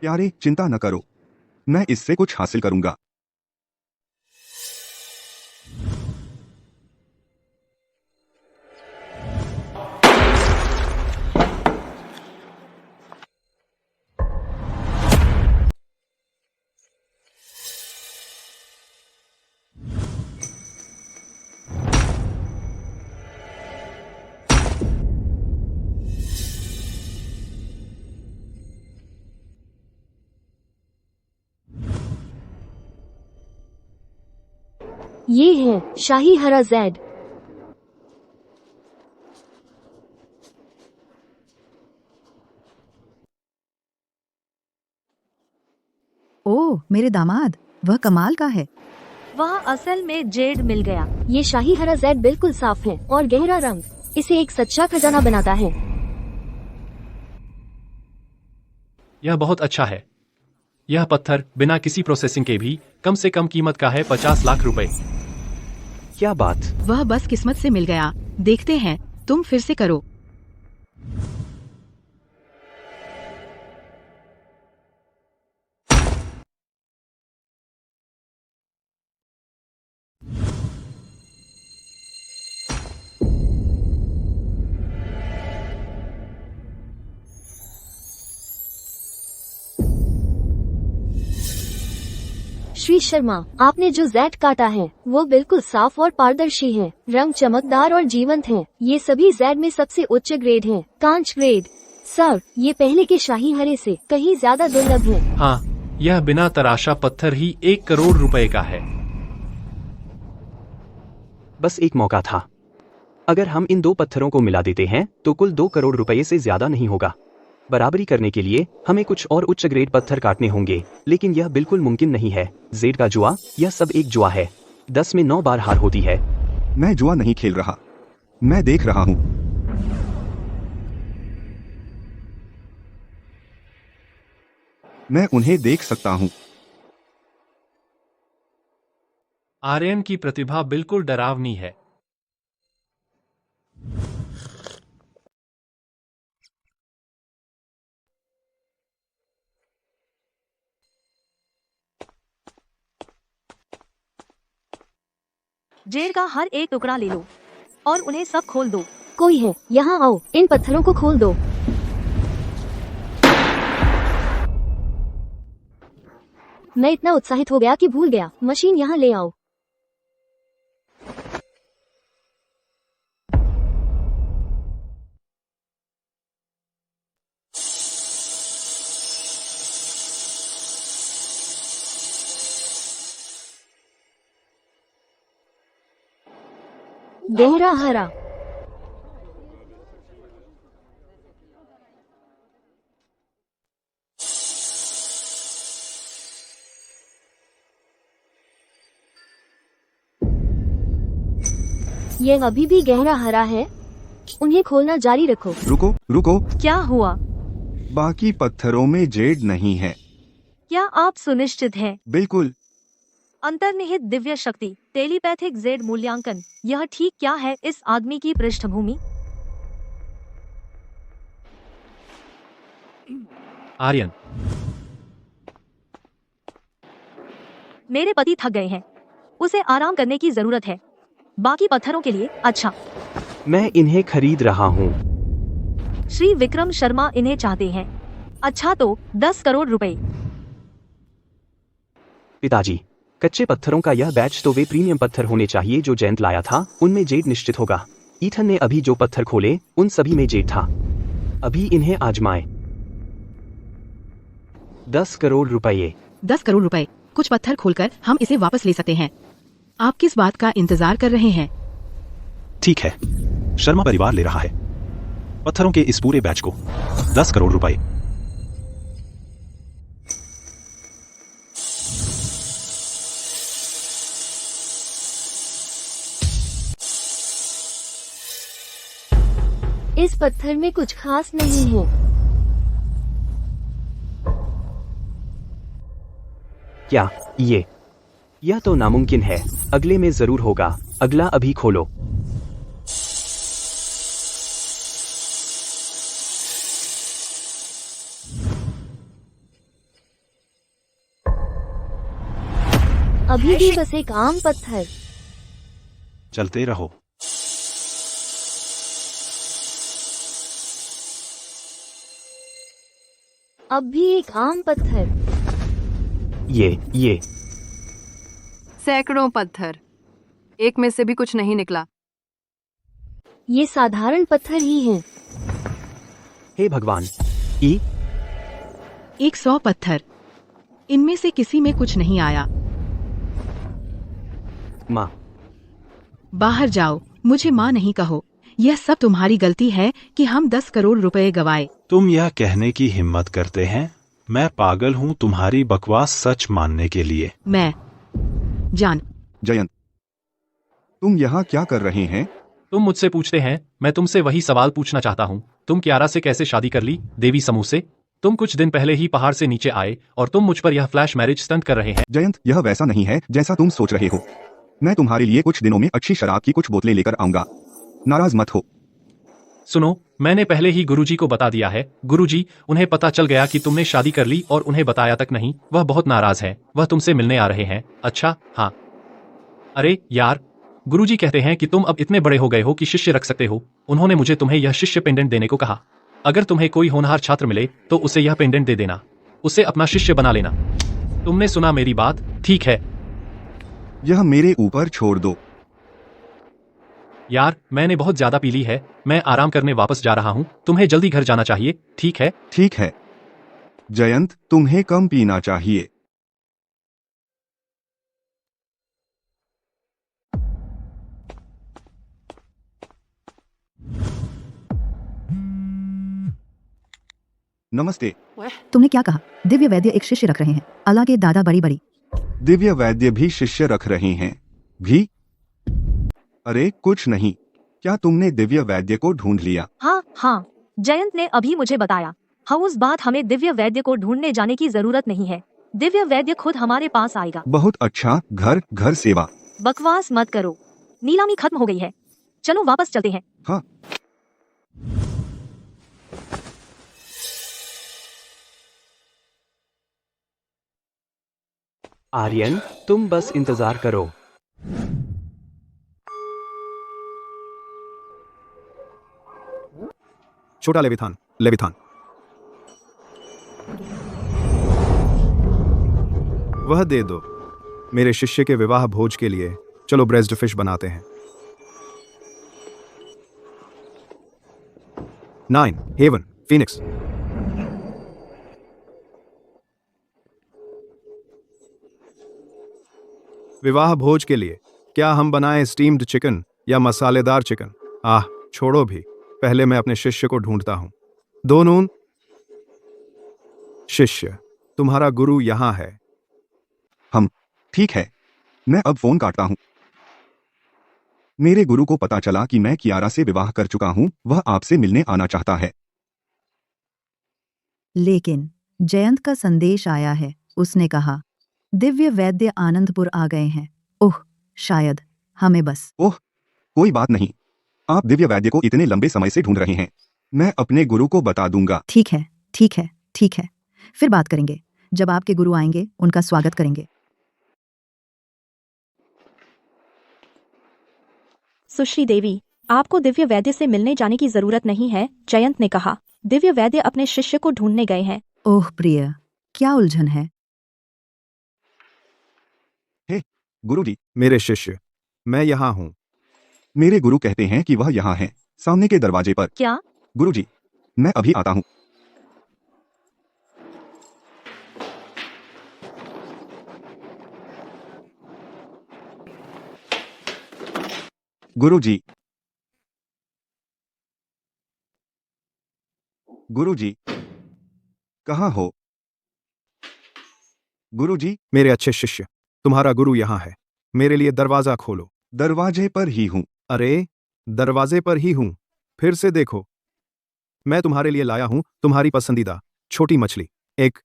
B: प्यारे, चिंता न करो, मैं इससे कुछ हासिल करूंगा।
A: ये है शाही हरा जेड।
G: ओह मेरे दामाद, वह कमाल का है।
A: वह असल में जेड मिल गया। ये शाही हरा जेड बिल्कुल साफ है और गहरा रंग इसे एक सच्चा खजाना बनाता है।
K: यह बहुत अच्छा है। यह पत्थर बिना किसी प्रोसेसिंग के भी कम से कम कीमत का है 50 लाख रुपए।
J: क्या बात!
D: वह बस किस्मत से मिल गया। देखते हैं, तुम फिर से करो।
A: श्री शर्मा, आपने जो जेड काटा है वो बिल्कुल साफ और पारदर्शी है। रंग चमकदार और जीवंत है। ये सभी जेड में सबसे उच्च ग्रेड है, कांच ग्रेड। सर, ये पहले के शाही हरे से कहीं ज्यादा दुर्लभ है।
K: हाँ, यह बिना तराशा पत्थर ही 1 करोड़ रुपए का है।
J: बस एक मौका था। अगर हम इन 2 पत्थरों को मिला देते हैं तो कुल 2 करोड़ रुपए से ज्यादा नहीं होगा। बराबरी करने के लिए हमें कुछ और उच्च ग्रेड पत्थर काटने होंगे, लेकिन यह बिल्कुल मुमकिन नहीं है। जेड का जुआ, यह सब एक जुआ है। 10 में 9 बार हार होती है।
B: मैं जुआ नहीं खेल रहा, मैं देख रहा हूँ। मैं उन्हें देख सकता हूँ।
K: आर्यन की प्रतिभा बिल्कुल डरावनी है।
A: जेड का हर एक टुकड़ा ले लो और उन्हें सब खोल दो।
H: कोई है, यहाँ आओ, इन पत्थरों को खोल दो। मैं इतना उत्साहित हो गया कि भूल गया। मशीन यहाँ ले आओ। गहरा हरा। यह अभी भी गहरा हरा है। उन्हें खोलना जारी रखो।
B: रुको रुको,
A: क्या हुआ?
B: बाकी पत्थरों में जेड नहीं है।
A: क्या आप सुनिश्चित हैं?
B: बिल्कुल।
A: अंतर्निहित दिव्य शक्ति, टेलीपैथिक जेड मूल्यांकन, यह ठीक क्या है इस आदमी की पृष्ठभूमि?
K: आर्यन,
A: मेरे पति थक गए हैं, उसे आराम करने की जरूरत है। बाकी पत्थरों के लिए अच्छा।
J: मैं इन्हें खरीद रहा हूँ।
A: श्री विक्रम शर्मा इन्हें चाहते हैं। अच्छा तो 10 करोड़ रुपए।
J: पिताजी, कच्चे पत्थरों का यह बैच तो वे प्रीमियम पत्थर होने चाहिए जो जयंत लाया था, उनमें जेड निश्चित होगा। ईथन ने अभी जो पत्थर खोले उन सभी में जेड था। अभी इन्हें आजमाएं। 10 करोड़ रुपये।
D: 10 करोड़ रुपए। कुछ पत्थर खोलकर हम इसे वापस ले सकते हैं। आप किस बात का इंतजार कर रहे हैं?
E: ठीक है, शर्मा परिवार ले रहा है पत्थरों के इस पूरे बैच को। 10 करोड़ रुपए।
H: इस पत्थर में कुछ खास नहीं है।
J: क्या यह तो नामुमकिन है। अगले में जरूर होगा। अगला अभी खोलो।
H: अभी भी बस एक आम पत्थर।
E: चलते रहो।
H: अब भी एक आम पत्थर।
J: ये
I: सैकड़ों पत्थर, एक में से भी कुछ नहीं निकला।
H: ये साधारण पत्थर ही हैं।
J: हे भगवान,
D: 100 पत्थर, इनमें से किसी में कुछ नहीं आया।
J: माँ,
D: बाहर जाओ, मुझे माँ नहीं कहो। यह सब तुम्हारी गलती है कि हम 10 करोड़ रुपए गवाए।
E: तुम यह कहने की हिम्मत करते हैं? मैं पागल हूँ तुम्हारी बकवास सच मानने के लिए।
D: मैं जान।
B: जयंत, तुम यहाँ क्या कर रहे हैं?
K: तुम मुझसे पूछते हैं, मैं तुमसे वही सवाल पूछना चाहता हूँ। तुम कियारा से कैसे शादी कर ली? देवी समूह से। तुम कुछ दिन पहले ही पहाड़ से नीचे आए और तुम मुझ पर यह फ्लैश मैरिज स्टंट कर रहे हैं।
B: जयंत, यह वैसा नहीं है जैसा तुम सोच रहे हो। मैं तुम्हारे लिए कुछ दिनों में अच्छी शराब की कुछ बोतलें लेकर आऊंगा। नाराज मत हो।
K: सुनो, मैंने पहले ही गुरुजी को बता दिया है। गुरुजी, उन्हें पता चल गया कि तुमने शादी कर ली और उन्हें बताया तक नहीं। वह बहुत नाराज है। वह तुमसे मिलने आ रहे हैं। अच्छा, हाँ। अरे यार, गुरुजी कहते हैं कि तुम अब इतने बड़े हो गए हो कि शिष्य रख सकते हो। उन्होंने मुझे तुम्हें यह शिष्य पेंडेंट देने को कहा। अगर तुम्हें कोई होनहार छात्र मिले तो उसे यह पेंडेंट दे देना। उसे अपना शिष्य बना लेना। तुमने सुना मेरी बात? ठीक है।
B: यह मेरे ऊपर छोड़ दो।
K: यार, मैंने बहुत ज्यादा पी ली है। मैं आराम करने वापस जा रहा हूँ। तुम्हें जल्दी घर जाना चाहिए, ठीक है?
B: ठीक है जयंत, तुम्हें कम पीना चाहिए। नमस्ते।
G: तुमने क्या कहा? दिव्य वैद्य एक शिष्य रख रहे हैं। अल्लाह के दादा बड़ी बड़ी।
B: दिव्य वैद्य भी शिष्य रख रहे हैं भी? अरे कुछ नहीं। क्या तुमने दिव्य वैद्य को ढूंढ लिया?
A: हाँ हाँ, जयंत ने अभी मुझे बताया। हाँ, उस बात हमें दिव्य वैद्य को ढूंढने जाने की जरूरत नहीं है। दिव्य वैद्य खुद हमारे पास आएगा।
B: बहुत अच्छा। घर घर सेवा।
A: बकवास मत करो, नीलामी खत्म हो गई है। चलो वापस चलते हैं।
B: हाँ।
J: आर्यन, तुम बस इंतजार करो।
F: छोटा लेविथान, लेविथान। वह दे दो। मेरे शिष्य के विवाह भोज के लिए चलो ब्रेस्ड फिश बनाते हैं। 9 हेवन, फीनिक्स। विवाह भोज के लिए क्या हम बनाएं स्टीम्ड चिकन या मसालेदार चिकन? आह, छोड़ो भी। पहले मैं अपने शिष्य को ढूंढता हूं। दो नून। शिष्य, तुम्हारा गुरु यहां है।
B: हम। ठीक है, मैं अब फोन काटता हूँ। मेरे गुरु को पता चला कि मैं कियारा से विवाह कर चुका हूँ। वह आपसे मिलने आना चाहता है।
G: लेकिन जयंत का संदेश आया है। उसने कहा दिव्य वैद्य आनंदपुर आ गए हैं। ओह, शायद हमें बस।
B: ओह, कोई बात नहीं। आप दिव्य वैद्य को इतने लंबे समय से ढूंढ रहे हैं। मैं अपने गुरु को बता दूंगा।
G: ठीक है, ठीक है, ठीक है। फिर बात करेंगे। जब आपके गुरु आएंगे उनका स्वागत करेंगे।
C: सुश्री देवी, आपको दिव्य वैद्य से मिलने जाने की जरूरत नहीं है, जयंत ने कहा। दिव्य वैद्य अपने शिष्य को ढूंढने गए हैं।
G: ओह प्रिय, क्या उलझन है?
B: हे गुरुजी,
F: मेरे शिष्य, मैं यहां हूं।
B: मेरे गुरु कहते हैं कि वह यहाँ है, सामने के दरवाजे पर।
A: क्या?
B: गुरुजी, मैं अभी आता हूँ। गुरुजी। गुरुजी, कहाँ हो? गुरुजी।
F: मेरे अच्छे शिष्य, तुम्हारा गुरु यहां है। मेरे लिए दरवाजा खोलो।
B: दरवाजे पर ही हूँ।
F: अरे, दरवाजे पर ही हूं। फिर से देखो। मैं तुम्हारे लिए लाया हूं तुम्हारी पसंदीदा छोटी मछली। एक।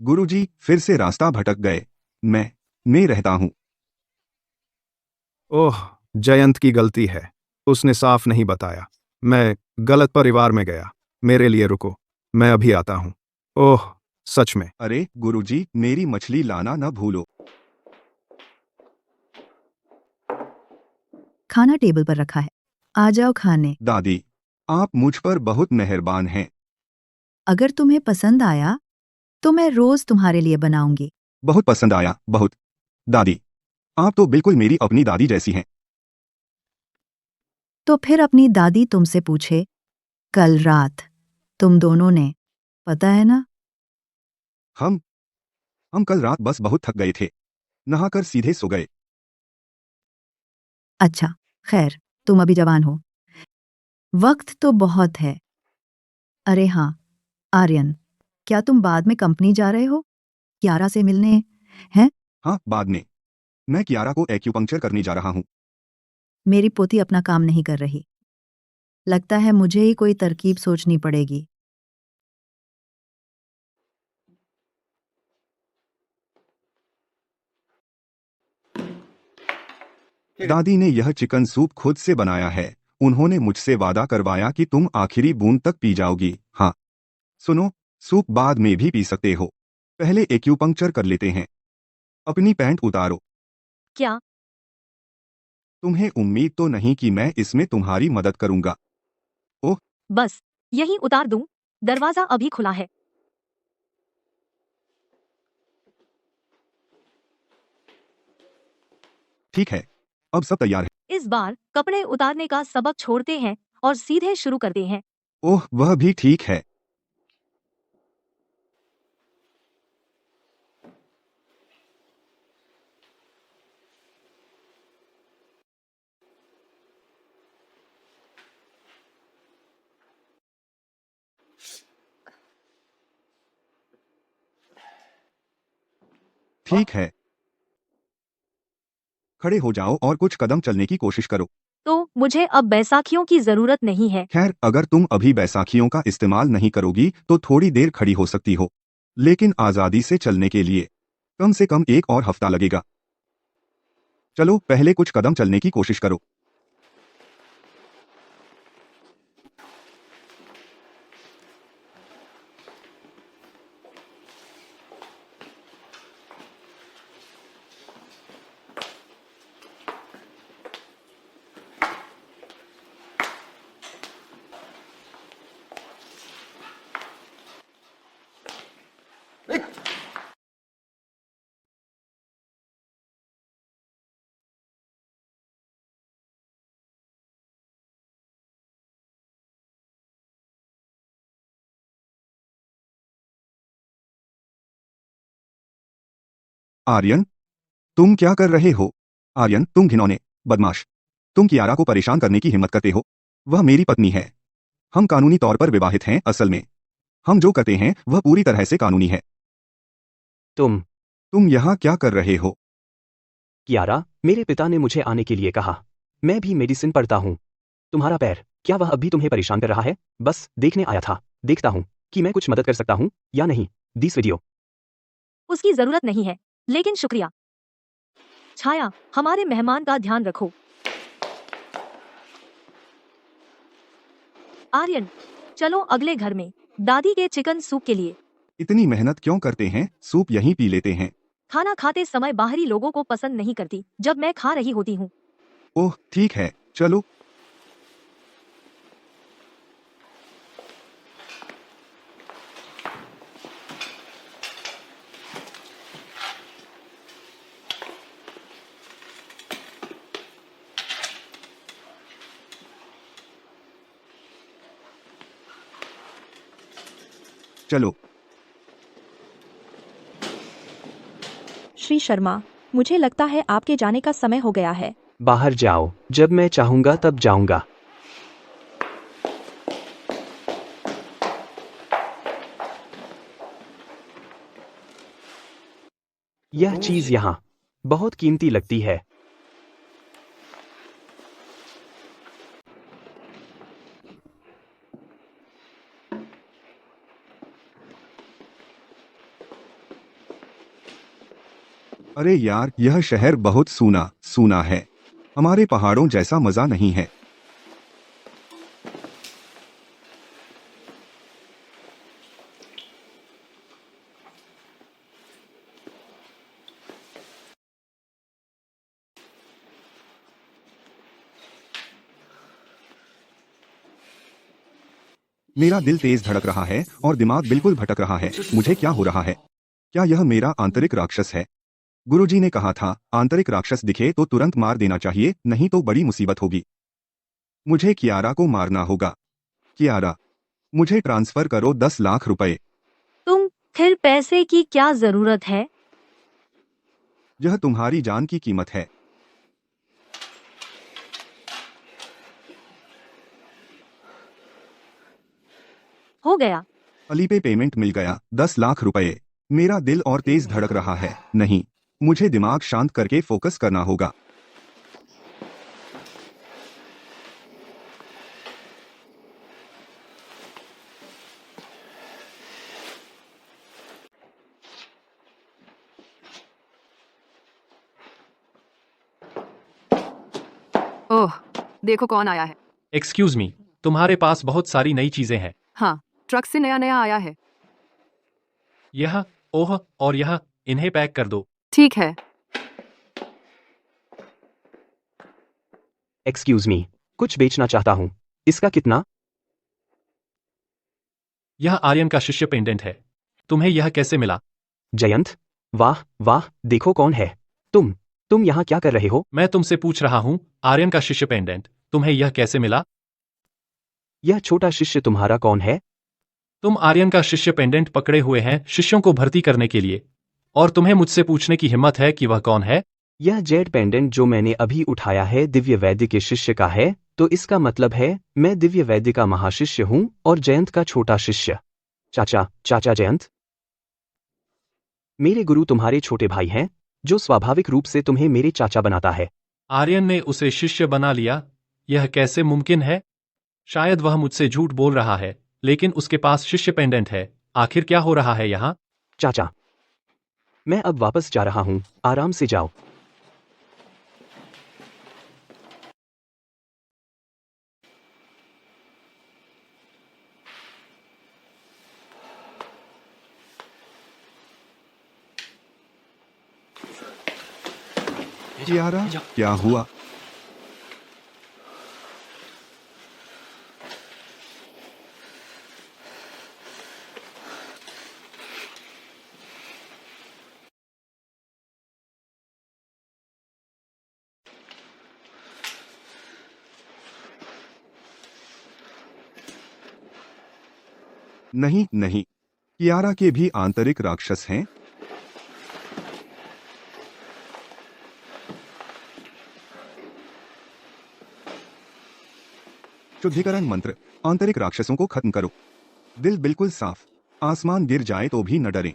B: गुरुजी फिर से रास्ता भटक गए। मैं रहता हूँ।
F: ओह, जयंत की गलती है। उसने साफ नहीं बताया। मैं गलत परिवार में गया। मेरे लिए रुको, मैं अभी आता हूं। ओह, सच में।
B: अरे गुरुजी, मेरी मछली लाना न भूलो।
G: खाना टेबल पर रखा है। आ जाओ खाने।
B: दादी, आप मुझ पर बहुत मेहरबान हैं।
G: अगर तुम्हें पसंद आया तो मैं रोज तुम्हारे लिए बनाऊंगी।
B: बहुत पसंद आया, बहुत। दादी, आप तो बिल्कुल मेरी अपनी दादी जैसी हैं।
G: तो फिर अपनी दादी तुमसे पूछे, कल रात तुम दोनों ने, पता है ना?
B: हम हम कल रात बस बहुत थक गए थे। नहाकर सीधे सो गए।
G: अच्छा, खैर, तुम अभी जवान हो। वक्त तो बहुत है। अरे हाँ, आर्यन, क्या तुम बाद में कंपनी जा रहे हो? कियारा से मिलने? हैं?
B: हाँ, बाद में। मैं कियारा को एक्यूपंक्चर करने जा रहा हूँ।
G: मेरी पोती अपना काम नहीं कर रही। लगता है मुझे ही कोई तरकीब सोचनी पड़ेगी।
B: दादी ने यह चिकन सूप खुद से बनाया है। उन्होंने मुझसे वादा करवाया कि तुम आखिरी बूंद तक पी जाओगी। हाँ, सुनो, सूप बाद में भी पी सकते हो। पहले एक्यूपंक्चर कर लेते हैं। अपनी पैंट उतारो।
A: क्या?
B: तुम्हें उम्मीद तो नहीं कि मैं इसमें तुम्हारी मदद करूंगा। ओह,
A: बस यही उतार दूं? दरवाजा अभी खुला है।
B: ठीक है, अब सब तैयार है।
A: इस बार कपड़े उतारने का सबक छोड़ते हैं और सीधे शुरू करते हैं।
B: ओह, वह भी ठीक है। ठीक है, खड़े हो जाओ और कुछ कदम चलने की कोशिश करो।
A: तो मुझे अब बैसाखियों की जरूरत नहीं है।
B: खैर, अगर तुम अभी बैसाखियों का इस्तेमाल नहीं करोगी तो थोड़ी देर खड़ी हो सकती हो, लेकिन आज़ादी से चलने के लिए कम से कम 1 और हफ्ता लगेगा। चलो पहले कुछ कदम चलने की कोशिश करो। आर्यन, तुम क्या कर रहे हो? आर्यन, तुम घिनौने बदमाश, तुम कियारा को परेशान करने की हिम्मत करते हो? वह मेरी पत्नी है। हम कानूनी तौर पर विवाहित हैं। असल में हम जो करते हैं वह पूरी तरह से कानूनी है। तुम यहाँ क्या कर रहे हो?
J: कियारा, मेरे पिता ने मुझे आने के लिए कहा। मैं भी मेडिसिन पढ़ता हूँ। तुम्हारा पैर, क्या वह अभी तुम्हें परेशान कर रहा है? बस देखने आया था। देखता हूँ कि मैं कुछ मदद कर सकता हूँ या नहीं। This video.
A: उसकी जरूरत नहीं है, लेकिन शुक्रिया। छाया, हमारे मेहमान का ध्यान रखो। आर्यन, चलो अगले घर में दादी के चिकन सूप के लिए।
B: इतनी मेहनत क्यों करते हैं? सूप यहीं पी लेते हैं।
A: खाना खाते समय बाहरी लोगों को पसंद नहीं करती जब मैं खा रही होती हूँ।
B: ओह ठीक है, चलो। चलो।
C: श्री शर्मा, मुझे लगता है आपके जाने का समय हो गया है।
J: बाहर जाओ, जब मैं चाहूंगा तब जाऊंगा। यह चीज यहाँ बहुत कीमती लगती है।
B: अरे यार, यह शहर बहुत सूना सूना है। हमारे पहाड़ों जैसा मजा नहीं है। मेरा दिल तेज धड़क रहा है और दिमाग बिल्कुल भटक रहा है। मुझे क्या हो रहा है? क्या यह मेरा आंतरिक राक्षस है? गुरुजी ने कहा था, आंतरिक राक्षस दिखे तो तुरंत मार देना चाहिए, नहीं तो बड़ी मुसीबत होगी। मुझे कियारा को मारना होगा। कियारा, मुझे ट्रांसफर करो 10 लाख रुपए।
A: तुम फिर पैसे की क्या जरूरत है?
B: यह तुम्हारी जान की कीमत है।
A: हो गया।
B: अली पे पेमेंट मिल गया, 10 लाख रुपए। मेरा दिल और तेज धड़क रहा है। नहीं, मुझे दिमाग शांत करके फोकस करना होगा।
I: ओह, देखो कौन आया है।
K: एक्सक्यूज मी, तुम्हारे पास बहुत सारी नई चीजें हैं।
I: हाँ, ट्रक से नया नया आया है।
K: यह, ओह, और यह, इन्हें पैक कर दो।
I: ठीक है।
J: एक्सक्यूज मी, कुछ बेचना चाहता हूँ। इसका कितना?
K: यह आर्यन का शिष्य पेंडेंट है। तुम्हें यह कैसे मिला?
J: जयंत, वाह वाह, देखो कौन है। तुम यहाँ क्या कर रहे हो?
K: मैं तुमसे पूछ रहा हूँ, आर्यन का शिष्य पेंडेंट, तुम्हें यह कैसे मिला?
J: यह छोटा शिष्य तुम्हारा कौन है?
K: तुम आर्यन का शिष्य पेंडेंट पकड़े हुए हैं शिष्यों को भर्ती करने के लिए, और तुम्हें मुझसे पूछने की हिम्मत है कि वह कौन है?
J: यह जेड पेंडेंट जो मैंने अभी उठाया है दिव्य वैद्य के शिष्य का है, तो इसका मतलब है मैं दिव्य वैद्य का महाशिष्य हूँ और जयंत का छोटा शिष्य। चाचा जयंत। मेरे गुरु तुम्हारे छोटे भाई हैं, जो स्वाभाविक रूप से तुम्हें मेरे चाचा बनाता है।
K: आर्यन ने उसे शिष्य बना लिया? यह कैसे मुमकिन है? शायद वह मुझसे झूठ बोल रहा है, लेकिन उसके पास शिष्य पेंडेंट है। आखिर क्या हो रहा है यहाँ?
J: चाचा, मैं अब वापस जा रहा हूँ, आराम से जाओ।
B: कियारा, क्या हुआ? नहीं नहीं, कियारा के भी आंतरिक राक्षस हैं। शुद्धिकरण मंत्र। आंतरिक राक्षसों को खत्म करो। दिल बिल्कुल साफ, आसमान गिर जाए तो भी न डरें।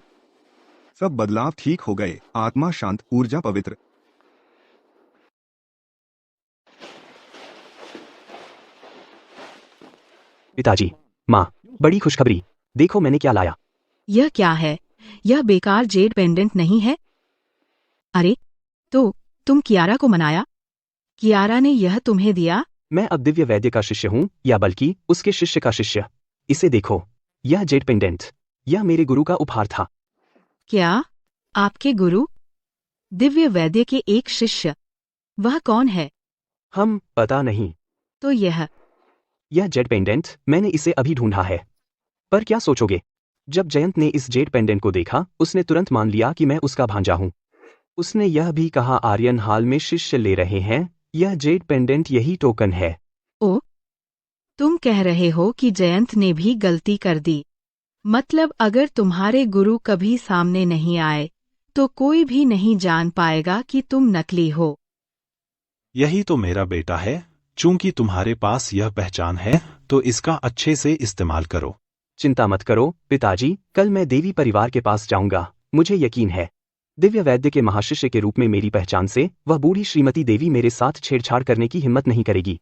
B: सब बदलाव ठीक हो गए, आत्मा शांत, ऊर्जा पवित्र।
J: पिताजी, माँ, बड़ी खुशखबरी, देखो मैंने क्या लाया।
D: यह क्या है? यह बेकार जेड पेंडेंट नहीं है? अरे, तो तुम कियारा को मनाया? कियारा ने यह तुम्हें दिया?
J: मैं अब दिव्य वैद्य का शिष्य हूँ, या बल्कि उसके शिष्य का शिष्य। इसे देखो, यह जेड पेंडेंट, यह मेरे गुरु का उपहार था।
D: क्या? आपके गुरु? दिव्य वैद्य के एक शिष्य? वह कौन है?
J: हम पता नहीं।
D: तो यह
J: जेड पेंडेंट, मैंने इसे अभी ढूंढा है। पर क्या सोचोगे? जब जयंत ने इस जेड पेंडेंट को देखा, उसने तुरंत मान लिया कि मैं उसका भांजा हूँ। उसने यह भी कहा आर्यन हाल में शिष्य ले रहे हैं, यह जेड पेंडेंट यही टोकन है।
D: ओ, तुम कह रहे हो कि जयंत ने भी गलती कर दी। मतलब अगर तुम्हारे गुरु कभी सामने नहीं आए, तो कोई भी नहीं जान पाएगा कि तुम नकली हो।
E: यही तो मेरा बेटा है। चूंकि तुम्हारे पास यह पहचान है, तो इसका अच्छे से इस्तेमाल करो।
J: चिंता मत करो पिताजी, कल मैं देवी परिवार के पास जाऊंगा। मुझे यकीन है, दिव्य वैद्य के महाशिष्य के रूप में मेरी पहचान से वह बूढ़ी श्रीमती देवी मेरे साथ छेड़छाड़ करने की हिम्मत नहीं करेगी।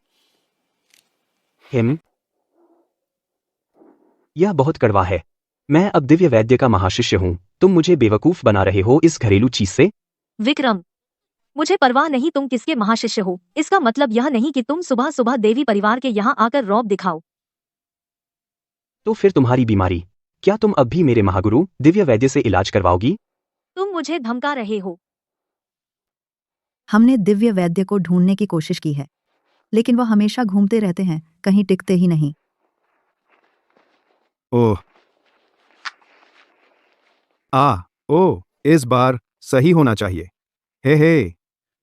J: यह बहुत कड़वा है। मैं अब दिव्य वैद्य का महाशिष्य हूँ। तुम मुझे बेवकूफ बना रहे हो इस घरेलू चीज से।
A: विक्रम, मुझे परवाह नहीं तुम किसके महाशिष्य हो। इसका मतलब यह नहीं कि तुम सुबह सुबह देवी परिवार के यहाँ आकर रौब दिखाओ।
J: तो फिर तुम्हारी बीमारी, क्या तुम अब भी मेरे महागुरु दिव्य वैद्य से इलाज करवाओगी?
A: तुम मुझे धमका रहे हो।
G: हमने दिव्य वैद्य को ढूंढने की कोशिश की है, लेकिन वह हमेशा घूमते रहते हैं, कहीं टिकते ही नहीं।
F: ओह, इस बार सही होना चाहिए। हे,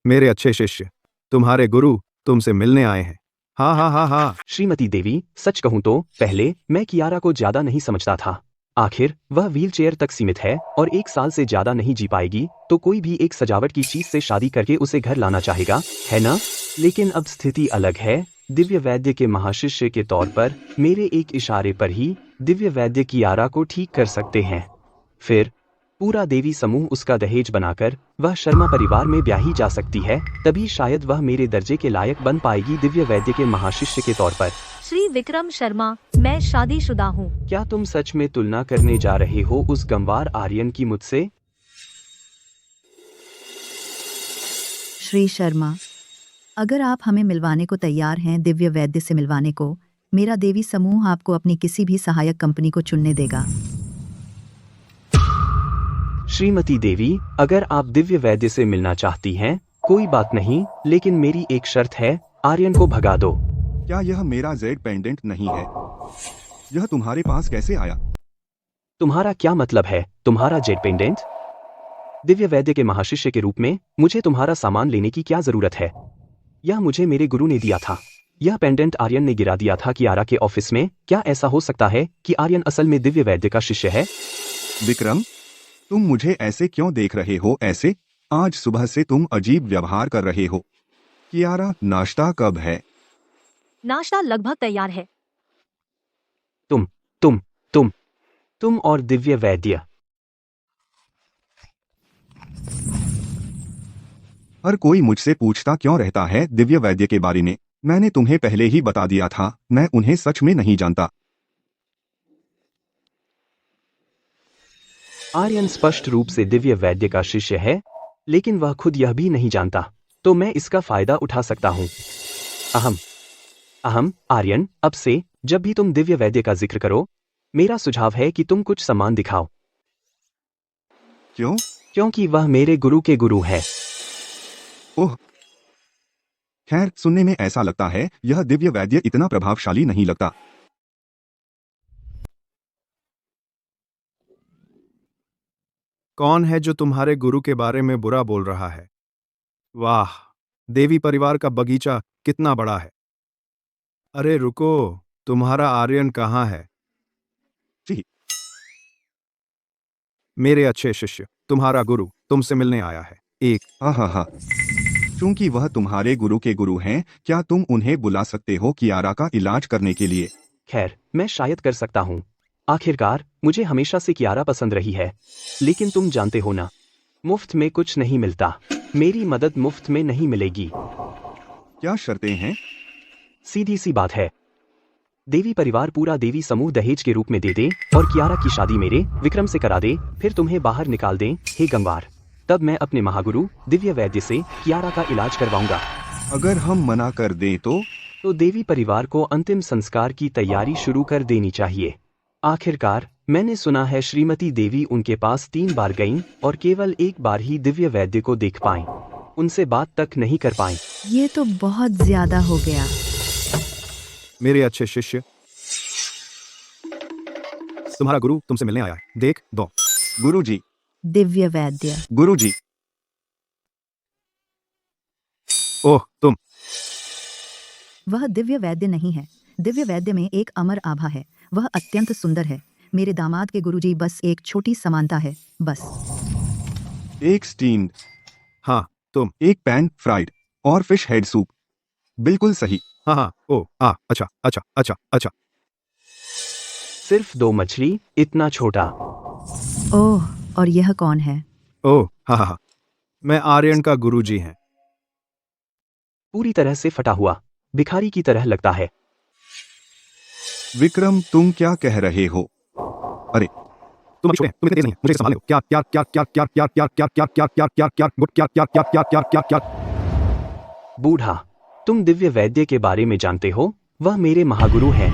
F: मेरे अच्छे शिष्य, तुम्हारे गुरु तुमसे मिलने आए हैं। हाँ हाँ हाँ हाँ।
J: श्रीमती देवी, सच कहूं तो पहले मैं कियारा को ज्यादा नहीं समझता था। आखिर वह व्हीलचेयर तक सीमित है और 1 साल से ज्यादा नहीं जी पाएगी, तो कोई भी एक सजावट की चीज से शादी करके उसे घर लाना चाहेगा, है ना? लेकिन अब स्थिति अलग है। दिव्य वैद्य के महाशिष्य के तौर पर मेरे एक इशारे पर ही दिव्य वैद्य कियारा को ठीक कर सकते हैं। फिर पूरा देवी समूह उसका दहेज बनाकर वह शर्मा परिवार में ब्याही जा सकती है। तभी शायद वह मेरे दर्जे के लायक बन पाएगी दिव्य वैद्य के महाशिष्य के तौर पर।
A: श्री विक्रम शर्मा, मैं शादीशुदा हूँ।
J: क्या तुम सच में तुलना करने जा रहे हो उस गंवार आर्यन की मुझसे?
G: श्री शर्मा, अगर आप हमें मिलवाने को तैयार हैं, दिव्य वैद्य से मिलवाने को, मेरा देवी समूह आपको अपनी किसी भी सहायक कंपनी को चुनने देगा।
J: श्रीमती देवी, अगर आप दिव्य वैद्य से मिलना चाहती हैं, कोई बात नहीं, लेकिन मेरी एक शर्त है, आर्यन को भगा दो।
B: क्या यह मेरा जेड पेंडेंट नहीं है? यह तुम्हारे पास कैसे आया?
J: तुम्हारा क्या मतलब है, तुम्हारा जेड पेंडेंट? दिव्य वैद्य के महाशिष्य के रूप में मुझे तुम्हारा सामान लेने की क्या जरूरत है? यह मुझे मेरे गुरु ने दिया था। यह पेंडेंट आर्यन ने गिरा दिया था कियारा के ऑफिस में। क्या ऐसा हो सकता है कि आर्यन असल में दिव्य वैद्य का शिष्य है?
B: विक्रम, तुम मुझे ऐसे क्यों देख रहे हो? ऐसे आज सुबह से तुम अजीब व्यवहार कर रहे हो। कियारा, नाश्ता कब है?
A: नाश्ता लगभग तैयार है।
J: तुम और दिव्य वैद्य।
B: हर कोई मुझसे पूछता क्यों रहता है दिव्य वैद्य के बारे में। मैंने तुम्हें पहले ही बता दिया था, मैं उन्हें सच में नहीं जानता।
J: आर्यन स्पष्ट रूप से दिव्य वैद्य का शिष्य है, लेकिन वह खुद यह भी नहीं जानता, तो मैं इसका फायदा उठा सकता हूँ। अहम आर्यन, अब से जब भी तुम दिव्य वैद्य का जिक्र करो, मेरा सुझाव है कि तुम कुछ सम्मान दिखाओ।
B: क्यों?
J: क्योंकि वह मेरे गुरु के गुरु है।
B: ओह, खैर, सुनने में ऐसा लगता है यह दिव्य वैद्य इतना प्रभावशाली नहीं लगता।
F: कौन है जो तुम्हारे गुरु के बारे में बुरा बोल रहा है? वाह, देवी परिवार का बगीचा कितना बड़ा है। अरे रुको, तुम्हारा आर्यन कहाँ है?
B: जी,
F: मेरे अच्छे शिष्य, तुम्हारा गुरु तुमसे मिलने आया है।
B: हा। चूंकि वह तुम्हारे गुरु के गुरु हैं, क्या तुम उन्हें बुला सकते हो कियारा का इलाज करने के लिए?
J: खैर, मैं शायद कर सकता हूँ। आखिरकार मुझे हमेशा से कियारा पसंद रही है, लेकिन तुम जानते हो ना, मुफ्त में कुछ नहीं मिलता। मेरी मदद मुफ्त में नहीं मिलेगी।
B: क्या शर्तें हैं?
J: सीधी सी बात है, देवी परिवार पूरा देवी समूह दहेज के रूप में दे दे और कियारा की शादी मेरे विक्रम से करा दे, फिर तुम्हें बाहर निकाल दें। हे गंवार, तब मैं अपने महागुरु दिव्य वैद्य से कियारा का इलाज करवाऊंगा।
B: अगर हम मना कर दें तो
J: देवी परिवार को अंतिम संस्कार की तैयारी शुरू कर देनी चाहिए। आखिरकार मैंने सुना है श्रीमती देवी उनके पास 3 बार गईं और केवल एक बार ही दिव्य वैद्य को देख पाईं। उनसे बात तक नहीं कर पाईं।
G: ये तो बहुत ज्यादा हो गया।
F: मेरे अच्छे शिष्य, तुम्हारा गुरु तुमसे मिलने आया है। देख दो।
B: गुरुजी,
G: दिव्य वैद्य।
B: गुरुजी।
F: ओह, तुम।
G: वह दिव्य वैद्य नहीं है। दिव्य वैद्य में एक अमर आभा है। वह अत्यंत सुंदर है। मेरे दामाद के गुरुजी बस एक छोटी समानता है, बस।
B: एक स्टीम्ड।
F: हाँ, तुम।
B: एक पैन फ्राइड और फिश हेड सूप। बिल्कुल सही।
F: हाँ, ओ, अच्छा।
J: सिर्फ 2 मछली, इतना छोटा।
G: ओह, और यह कौन है?
F: ओह, हाँ, मैं आर्यन का गुरुजी हैं।
J: पूरी तरह से फटा हुआ, भिखारी की तरह लगता है।
B: विक्रम, तुम क्या कह रहे हो? अरे,
F: तुम अभी छोटे हैं, तुम इतने तेज नहीं हैं, मुझे संभाल लो। क्या।
J: बूढ़ा, तुम दिव्य वैद्य के बारे में जानते हो? वह मेरे महागुरु हैं।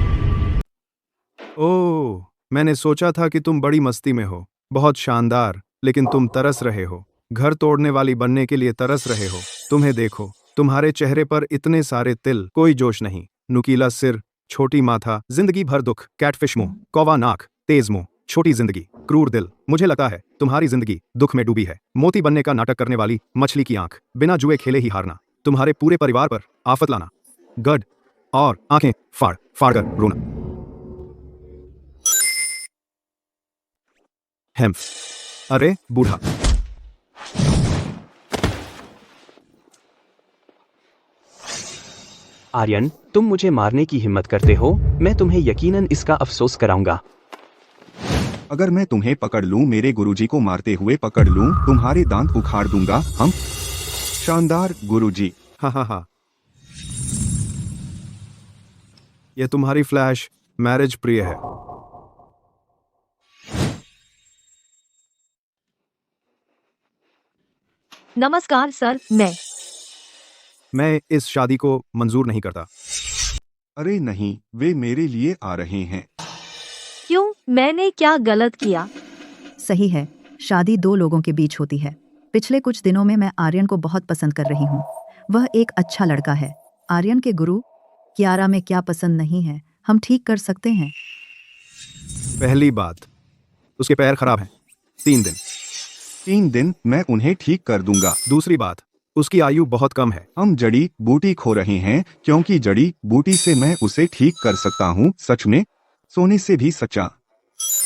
F: ओह, मैंने सोचा था कि तुम बड़ी मस्ती में हो। बहुत शानदार, लेकिन तुम तरस रहे हो। घर तोड़ने वाली बनने के लिए तरस रहे हो। तुम्हें देखो, तुम्हारे चेहरे पर इतने सारे तिल, कोई जोश नहीं। नुकीला सिर, छोटी माथा, जिंदगी भर दुख, कैटफिश मुंह, कौवा नाक, तेज मुंह, छोटी जिंदगी, क्रूर दिल। मुझे लगता है तुम्हारी जिंदगी दुख में डूबी है। मोती बनने का नाटक करने वाली मछली की आंख, बिना जुए खेले ही हारना, तुम्हारे पूरे परिवार पर आफत लाना, गड और आंखें फाड़ फाड़ कर रोना। हेम्फ। अरे बूढ़ा,
J: आर्यन, तुम मुझे मारने की हिम्मत करते हो, मैं तुम्हें यकीनन इसका अफसोस कराऊंगा।
B: अगर मैं तुम्हें पकड़ लूं, मेरे गुरुजी को मारते हुए पकड़ लूं, तुम्हारे दांत उखाड़ दूंगा। हम शानदार गुरुजी।
F: हाँ। यह तुम्हारी फ्लैश मैरिज प्रिय है।
A: नमस्कार सर,
F: मैं इस शादी को मंजूर नहीं करता।
B: अरे नहीं, वे मेरे लिए आ रहे हैं।
A: क्यों? मैंने क्या गलत किया?
G: सही है, शादी 2 लोगों के बीच होती है। पिछले कुछ दिनों में मैं आर्यन को बहुत पसंद कर रही हूँ। वह एक अच्छा लड़का है। आर्यन के गुरु कियारा में क्या पसंद नहीं है, हम ठीक कर सकते हैं।
F: पहली बात, उसके पैर खराब हैं।
B: 3 दिन मैं उन्हें ठीक कर दूंगा।
F: दूसरी बात, उसकी आयु बहुत कम है।
B: हम जड़ी बूटी खो रहे हैं, क्योंकि जड़ी बूटी से मैं उसे ठीक कर सकता हूँ। सच में, सोने से भी सच्चा।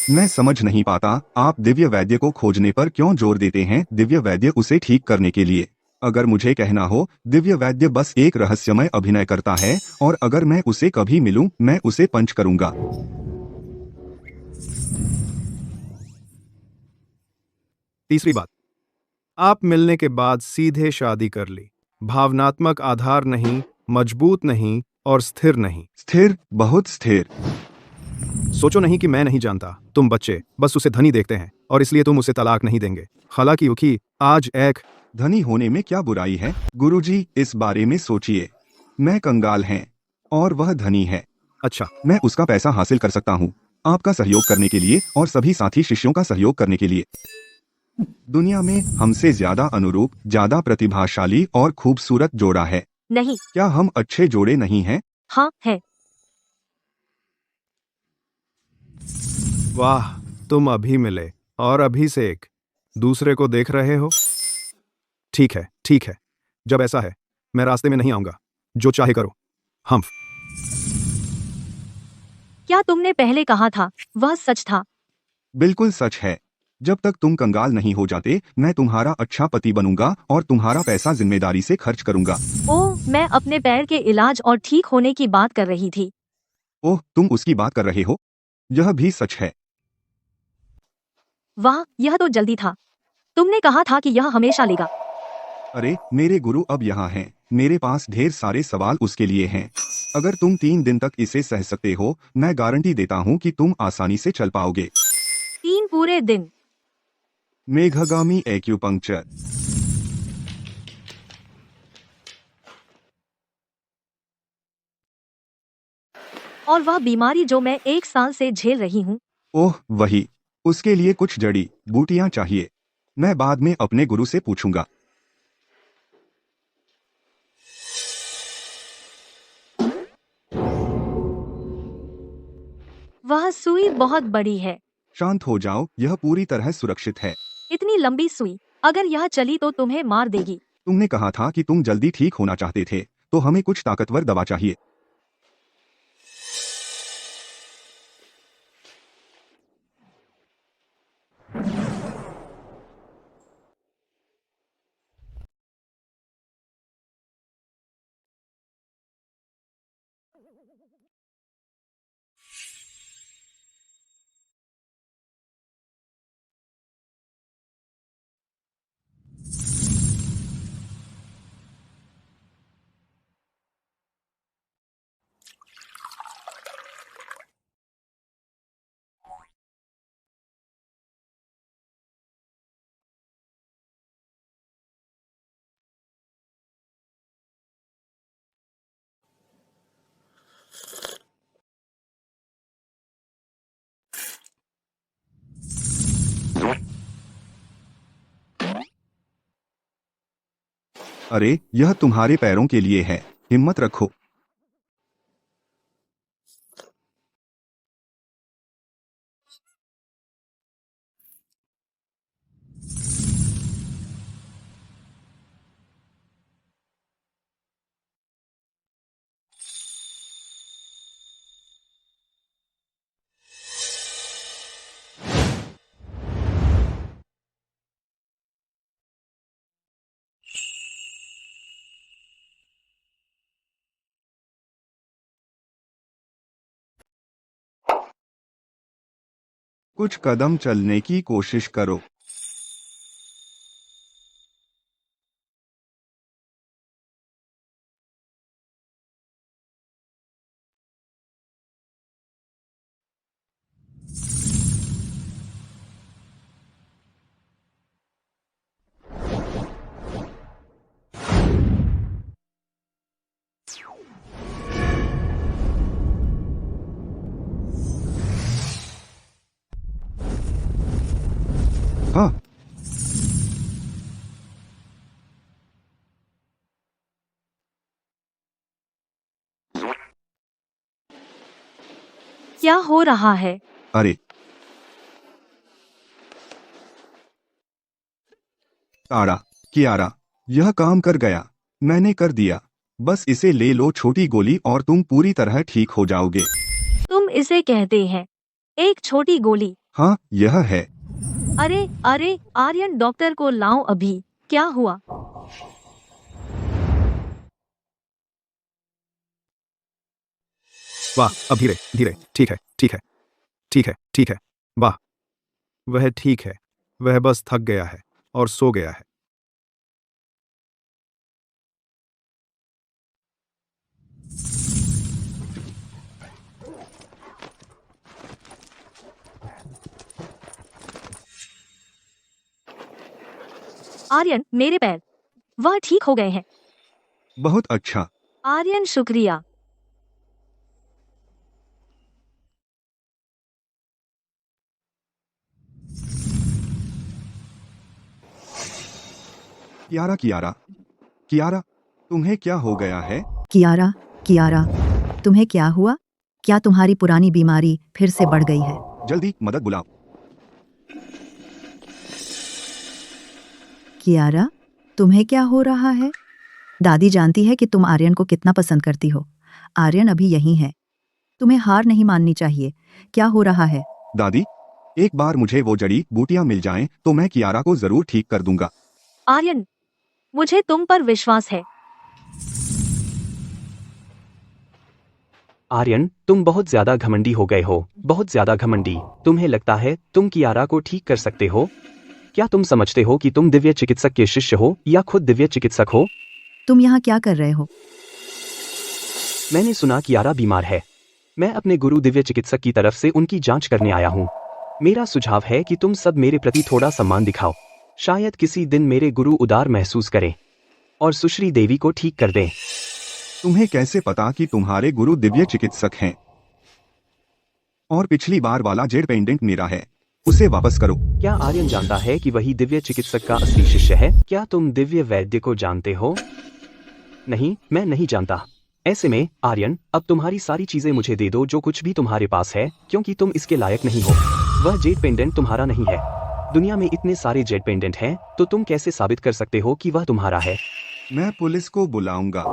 B: मैं समझ नहीं पाता, आप दिव्य वैद्य को खोजने पर क्यों जोर देते हैं? दिव्य वैद्य उसे ठीक करने के लिए। अगर मुझे कहना हो, दिव्य वैद्य बस एक रहस्यमय अभिनय करता है, और अगर मैं उसे कभी मिलूं, मैं उसे पंच करूंगा।
F: तीसरी बात, आप मिलने के बाद सीधे शादी कर ली। भावनात्मक आधार नहीं, मजबूत नहीं और स्थिर नहीं।
B: स्थिर, बहुत स्थिर।
F: सोचो नहीं कि मैं नहीं जानता, तुम बच्चे बस उसे धनी देखते हैं और इसलिए तुम उसे तलाक नहीं देंगे। हालांकि युकी आज एक
B: धनी होने में क्या बुराई है? गुरुजी, इस बारे में सोचिए। मैं कंगाल हैं और वह धनी है।
F: अच्छा,
B: मैं उसका पैसा हासिल कर सकता हूँ, आपका सहयोग करने के लिए और सभी साथी शिष्यों का सहयोग करने के लिए। दुनिया में हमसे ज्यादा अनुरूप, ज्यादा प्रतिभाशाली और खूबसूरत जोड़ा है।
A: नहीं।
B: क्या हम अच्छे जोड़े नहीं हैं?
A: हाँ है।
F: वाह, तुम अभी मिले और अभी से एक दूसरे को देख रहे हो। ठीक है, ठीक है। जब ऐसा है, मैं रास्ते में नहीं आऊंगा। जो चाहे करो। हम
A: क्या तुमने पहले कहा था वह सच था?
B: बिल्कुल सच है। जब तक तुम कंगाल नहीं हो जाते, मैं तुम्हारा अच्छा पति बनूंगा और तुम्हारा पैसा जिम्मेदारी से खर्च करूंगा।
A: ओह, मैं अपने पैर के इलाज और ठीक होने की बात कर रही थी।
B: ओह, तुम उसकी बात कर रहे हो? यह भी सच है।
A: वाह, यह तो जल्दी था। तुमने कहा था कि यह हमेशा लेगा।
B: अरे, मेरे गुरु अब यहाँ हैं। मेरे पास ढेर सारे सवाल उसके लिए हैं। अगर तुम 3 दिन तक इसे सह सकते हो, मैं गारंटी देता हूँ कि तुम आसानी से चल पाओगे।
A: 3 पूरे दिन?
B: मेघगामी एक्यूपंक्चर।
A: और वह बीमारी जो मैं 1 साल से झेल रही हूँ।
B: ओह वही, उसके लिए कुछ जड़ी बूटियां चाहिए। मैं बाद में अपने गुरु से पूछूंगा।
A: वह सुई बहुत बड़ी है।
B: शांत हो जाओ, यह पूरी तरह सुरक्षित है।
A: इतनी लंबी सुई, अगर यह चली तो तुम्हें मार देगी।
B: तुमने कहा था कि तुम जल्दी ठीक होना चाहते थे, तो हमें कुछ ताकतवर दवा चाहिए। अरे, यह तुम्हारे पैरों के लिए है। हिम्मत रखो। कुछ कदम चलने की कोशिश करो। हाँ,
A: क्या हो रहा है?
B: अरे तारा, कियारा, यह काम कर गया। मैंने कर दिया। बस इसे ले लो, छोटी गोली, और तुम पूरी तरह ठीक हो जाओगे।
A: तुम इसे कहते हैं एक छोटी गोली?
B: हाँ, यह है।
A: अरे अरे, आर्यन, डॉक्टर को लाओ अभी। क्या हुआ?
F: वाह, अब धीरे धीरे। ठीक है, ठीक है, ठीक है, ठीक है। वाह, वह ठीक है। वह बस थक गया है और सो गया है।
A: आर्यन, मेरे पैर, वह ठीक हो गए हैं।
B: बहुत अच्छा।
A: आर्यन, शुक्रिया।
B: कियारा, कियारा, कियारा, तुम्हें क्या हो गया है?
G: कियारा, कियारा, तुम्हें क्या हुआ? क्या तुम्हारी पुरानी बीमारी फिर से बढ़ गई है?
B: जल्दी मदद बुलाओ।
G: कियारा, तुम्हें क्या हो रहा है? दादी जानती है कि तुम आर्यन को कितना पसंद करती हो। आर्यन अभी यहीं है। तुम्हें हार नहीं माननी चाहिए। क्या हो रहा है?
B: दादी, एक बार मुझे वो जड़ी बूटियां मिल जाएं तो मैं कियारा को जरूर ठीक कर दूंगा।
A: आर्यन, मुझे तुम पर विश्वास है।
J: आर्यन, तुम बहुत ज्यादा घमंडी हो गए हो, बहुत ज्यादा घमंडी। तुम्हें लगता है तुम कियारा को ठीक कर सकते हो? क्या तुम समझते हो कि तुम दिव्य चिकित्सक के शिष्य हो या खुद दिव्य चिकित्सक हो?
G: तुम यहाँ क्या कर रहे हो?
J: मैंने सुना कियारा बीमार है। मैं अपने गुरु दिव्य चिकित्सक की तरफ से उनकी जांच करने आया हूँ। मेरा सुझाव है कि तुम सब मेरे प्रति थोड़ा सम्मान दिखाओ। शायद किसी दिन मेरे गुरु उदार महसूस करें और सुश्री देवी को ठीक कर दें।
B: तुम्हें कैसे पता कि तुम्हारे गुरु दिव्य चिकित्सक हैं? और पिछली बार वाला जेड पेंडेंट मेरा है, उसे वापस करो।
J: क्या आर्यन जानता है कि वही दिव्य चिकित्सक का असली शिष्य है? क्या तुम दिव्य वैद्य को जानते हो? नहीं, मैं नहीं जानता। ऐसे में आर्यन, अब तुम्हारी सारी चीजें मुझे दे दो, जो कुछ भी तुम्हारे पास है, क्योंकि तुम इसके लायक नहीं हो। वह जेड पेंडेंट तुम्हारा नहीं है। दुनिया में इतने सारे जेड पेंडेंट हैं, तो तुम कैसे साबित कर सकते हो कि वह तुम्हारा है?
B: मैं पुलिस को बुलाऊंगा।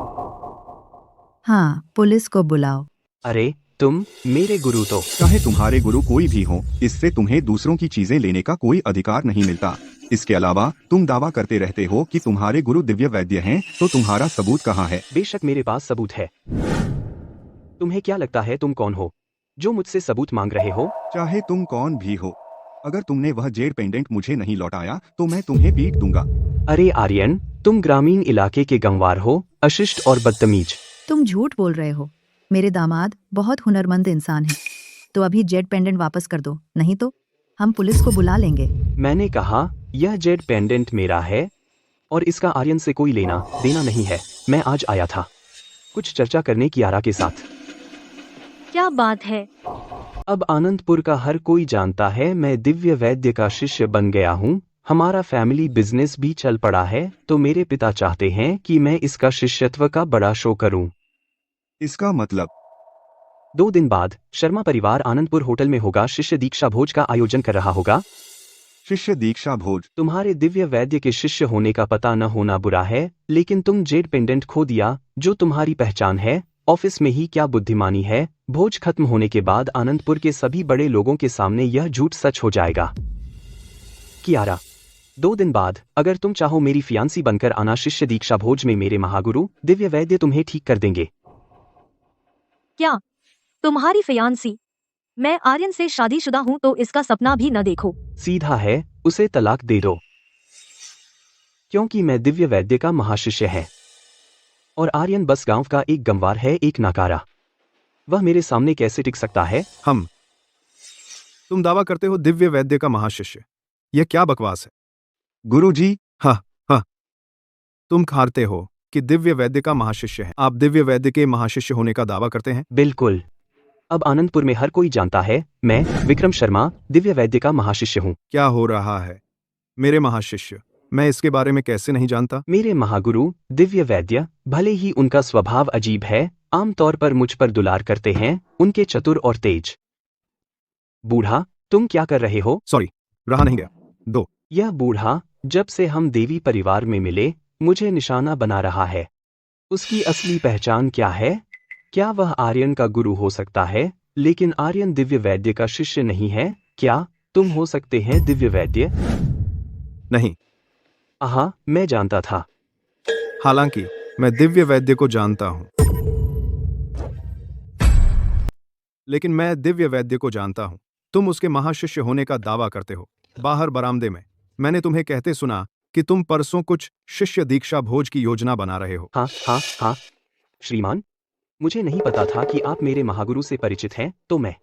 G: हाँ, पुलिस को बुलाओ।
J: अरे तुम मेरे गुरु तो
B: चाहे तुम्हारे गुरु कोई भी हो, इससे तुम्हें दूसरों की चीजें लेने का कोई अधिकार नहीं मिलता। इसके अलावा तुम दावा करते रहते हो कि तुम्हारे गुरु दिव्य वैद्य हैं, तो तुम्हारा सबूत कहाँ है?
J: बेशक मेरे पास सबूत है। तुम्हें क्या लगता है तुम कौन हो जो मुझसे सबूत मांग रहे हो?
B: चाहे तुम कौन भी हो, अगर तुमने वह जेड पेंडेंट मुझे नहीं लौटाया तो मैं तुम्हें पीट दूंगा।
J: अरे आर्यन, तुम ग्रामीण इलाके के गंवार हो, अशिष्ट और बदतमीज।
G: तुम झूठ बोल रहे हो। मेरे दामाद बहुत हुनरमंद इंसान हैं। तो अभी जेड पेंडेंट वापस कर दो, नहीं तो हम पुलिस को बुला लेंगे।
J: मैंने कहा यह जेड पेंडेंट मेरा है और इसका आर्यन से कोई लेना देना नहीं है। मैं आज आया था कुछ चर्चा करने कियारा के साथ।
A: क्या बात है?
J: अब आनंदपुर का हर कोई जानता है मैं दिव्य वैद्य का शिष्य बन गया हूँ। हमारा फैमिली बिजनेस भी चल पड़ा है, तो मेरे पिता चाहते हैं कि मैं इसका शिष्यत्व का बड़ा शो करूं।
B: इसका मतलब?
J: 2 दिन बाद शर्मा परिवार आनंदपुर होटल में होगा। शिष्य दीक्षा भोज का आयोजन कर रहा होगा।
B: शिष्य दीक्षा भोज?
J: तुम्हारे दिव्य वैद्य के शिष्य होने का पता न होना बुरा है, लेकिन तुम जेड पेंडेंट खो दिया जो तुम्हारी पहचान है। ऑफिस में ही क्या बुद्धिमानी है। भोज खत्म होने के बाद आनंदपुर के सभी बड़े लोगों के सामने यह झूठ सच हो जाएगा। कियारा, 2 दिन बाद अगर तुम चाहो मेरी फियांसी बनकर आना शिष्य दीक्षा भोज में। मेरे महागुरु दिव्य वैद्य तुम्हें ठीक कर देंगे।
A: क्या तुम्हारी फियांसी? मैं आर्यन से शादीशुदा हूँ, तो इसका सपना भी न देखो।
J: सीधा है, उसे तलाक दे दो, क्योंकि मैं दिव्य वैद्य का महाशिष्य है और आर्यन बस गांव का एक गंवार है, एक नाकारा। वह मेरे सामने कैसे टिक सकता है?
F: तुम दावा करते हो दिव्य वैद्य का महाशिष्य। यह क्या बकवास है?
B: गुरुजी,
F: हाँ, तुम हारते हो कि दिव्य वैद्य का महाशिष्य है। आप दिव्य वैद्य के महाशिष्य होने का दावा करते हैं?
J: बिल्कुल। अब आनंदपुर में हर कोई जानता है मैं विक्रम शर्मा दिव्य वैद्य का महाशिष्य हूँ।
F: क्या हो रहा है? मेरे महाशिष्य? मैं इसके बारे में कैसे नहीं जानता?
J: मेरे महागुरु दिव्य वैद्य, भले ही उनका स्वभाव अजीब है, आमतौर पर मुझ पर दुलार करते हैं। उनके चतुर और तेज। बूढ़ा, तुम क्या कर रहे हो?
F: सॉरी, रहा नहीं गया। 2
J: यह बूढ़ा जब से हम देवी परिवार में मिले मुझे निशाना बना रहा है। उसकी असली पहचान क्या है? क्या वह आर्यन का गुरु हो सकता है? लेकिन आर्यन दिव्य वैद्य का शिष्य नहीं है। क्या तुम हो सकते हैं दिव्य वैद्य?
F: नहीं।
J: आहा, मैं जानता था।
F: हालांकि मैं दिव्य वैद्य को जानता हूं, लेकिन मैं दिव्य वैद्य को जानता हूं। तुम उसके महाशिष्य होने का दावा करते हो। बाहर बरामदे में मैंने तुम्हें कहते सुना कि तुम परसों कुछ शिष्य दीक्षा भोज की योजना बना रहे हो।
J: हाँ श्रीमान, मुझे नहीं पता था कि आप मेरे महागुरु से परिचित हैं, तो मैं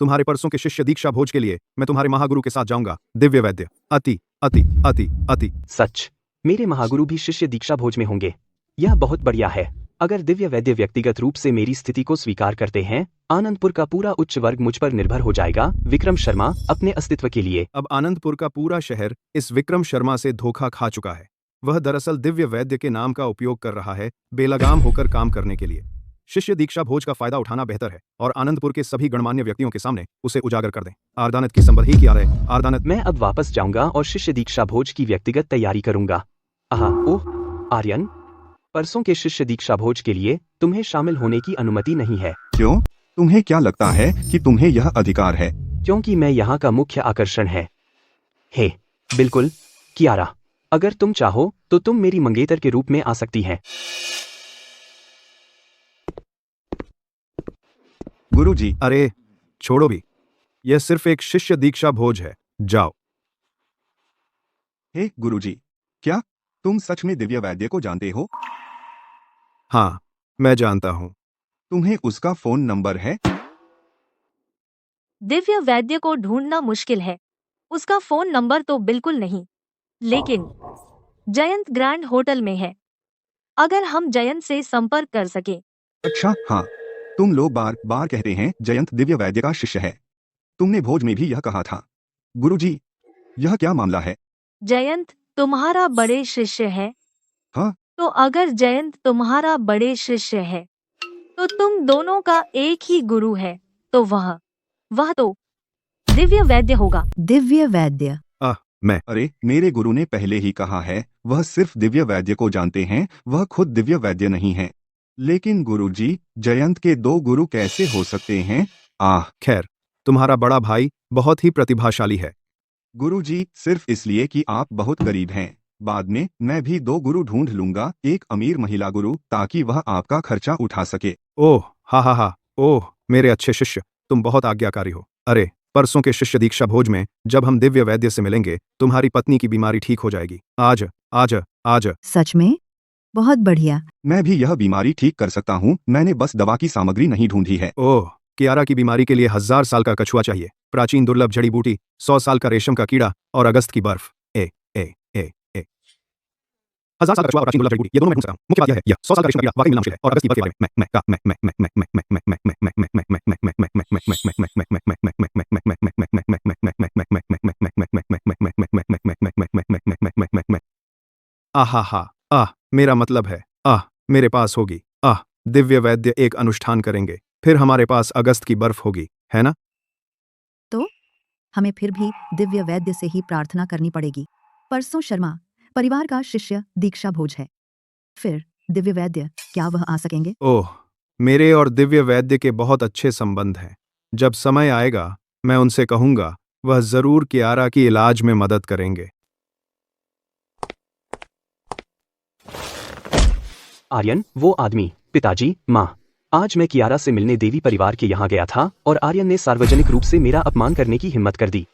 F: तुम्हारे परसों के शिष्य दीक्षा भोज के लिए मैं तुम्हारे महागुरु के साथ जाऊंगा। दिव्य वैद्य। अति अति अति अति।
J: सच, मेरे महागुरु भी शिष्य दीक्षा भोज में होंगे। यह बहुत बढ़िया है। अगर दिव्य वैद्य व्यक्तिगत रूप से मेरी स्थिति को स्वीकार करते हैं, आनंदपुर का पूरा उच्च वर्ग मुझ पर निर्भर हो जाएगा। विक्रम शर्मा अपने अस्तित्व के लिए।
F: अब आनंदपुर का पूरा शहर इस विक्रम शर्मा से धोखा खा चुका है। वह दरअसल दिव्य वैद्य के नाम का उपयोग कर रहा है बेलगाम होकर काम करने के लिए। शिष्य दीक्षा भोज का फायदा उठाना बेहतर है और आनंदपुर के सभी गणमान्य व्यक्तियों के सामने उसे उजागर कर दें। आर्दानत की संबंध ही किया रहे। आर्दानत।
J: मैं अब वापस जाऊंगा और शिष्य दीक्षा भोज की व्यक्तिगत तैयारी करूंगा। ओह आर्यन, परसों के शिष्य दीक्षा भोज के लिए तुम्हें शामिल होने की अनुमति नहीं है।
B: क्यों? तुम्हें क्या लगता है कि तुम्हें यह अधिकार है?
J: क्योंकि मैं यहाँ का मुख्य आकर्षण है। हे, बिल्कुल कियारा, अगर तुम चाहो तो तुम मेरी मंगेतर के रूप में आ सकती हैं।
B: गुरुजी।
F: अरे छोड़ो भी, यह सिर्फ एक शिष्य दीक्षा भोज है। जाओ।
B: हे गुरुजी, क्या तुम सच में दिव्य वैद्य को जानते हो?
F: हाँ, मैं जानता हूं।
B: तुम्हें उसका फोन नंबर है?
A: दिव्य वैद्य को ढूंढना मुश्किल है। उसका फोन नंबर तो बिल्कुल नहीं, लेकिन जयंत ग्रैंड होटल में है। अगर हम जयंत से संपर्क कर सके।
B: अच्छा हाँ, तुम लोग बार बार कहते हैं जयंत दिव्य वैद्य का शिष्य है। तुमने भोज में भी यह कहा था। गुरुजी, यह क्या मामला है?
A: जयंत तुम्हारा बड़े शिष्य है।
B: हाँ?
A: तो अगर जयंत तुम्हारा बड़े शिष्य है तो तुम दोनों का एक ही गुरु है, तो वह तो दिव्य वैद्य होगा।
G: दिव्य वैद्य।
B: अरे मेरे गुरु ने पहले ही कहा है वह सिर्फ दिव्य वैद्य को जानते हैं, वह खुद दिव्य वैद्य नहीं है। लेकिन गुरुजी, जयंत के दो गुरु कैसे हो सकते हैं?
F: खैर, तुम्हारा बड़ा भाई बहुत ही प्रतिभाशाली है।
B: गुरुजी, सिर्फ इसलिए कि आप बहुत गरीब हैं। बाद में मैं भी दो गुरु ढूंढ लूंगा, एक अमीर महिला गुरु, ताकि वह आपका खर्चा उठा सके।
F: ओह हा, ओह मेरे अच्छे शिष्य, तुम बहुत आज्ञाकारी हो। अरे परसों के शिष्य दीक्षा भोज में जब हम दिव्य वैद्य से मिलेंगे, तुम्हारी पत्नी की बीमारी ठीक हो जाएगी। आज।
G: सच में? बहुत बढ़िया।
B: मैं भी यह बीमारी ठीक कर सकता हूँ, मैंने बस दवा की सामग्री नहीं ढूंढी है।
F: ओह, कियारा की बीमारी के लिए 1000 साल का कछुआ चाहिए, प्राचीन दुर्लभ जड़ी बूटी, 100 साल का रेशम का कीड़ा और अगस्त की बर्फ। 1000 साल का कछुआ और प्राचीन दुर्लभ जड़ी बूटी, ये दोनों मैं ढूंढ सकता हूँ। मुख्य बात यह है, यह 100 साल का रेशम का कीड़ा वाकई में नामुमकिन है और अगस्त की बर्फ के बारे में। मेरा मतलब है, मेरे पास होगी। दिव्य वैद्य एक अनुष्ठान करेंगे, फिर हमारे पास अगस्त की बर्फ होगी, है ना?
G: तो हमें फिर भी दिव्य वैद्य से ही प्रार्थना करनी पड़ेगी। परसों शर्मा परिवार का शिष्य दीक्षा भोज है, फिर दिव्य वैद्य, क्या वह आ सकेंगे?
F: ओह, मेरे और दिव्य वैद्य के बहुत अच्छे संबंध हैं। जब समय आएगा मैं उनसे कहूंगा, वह जरूर कियारा की इलाज में मदद करेंगे।
J: आर्यन, वो आदमी, पिताजी, माँ, आज मैं कियारा से मिलने देवी परिवार के यहाँ गया था और आर्यन ने सार्वजनिक रूप से मेरा अपमान करने की हिम्मत कर दी।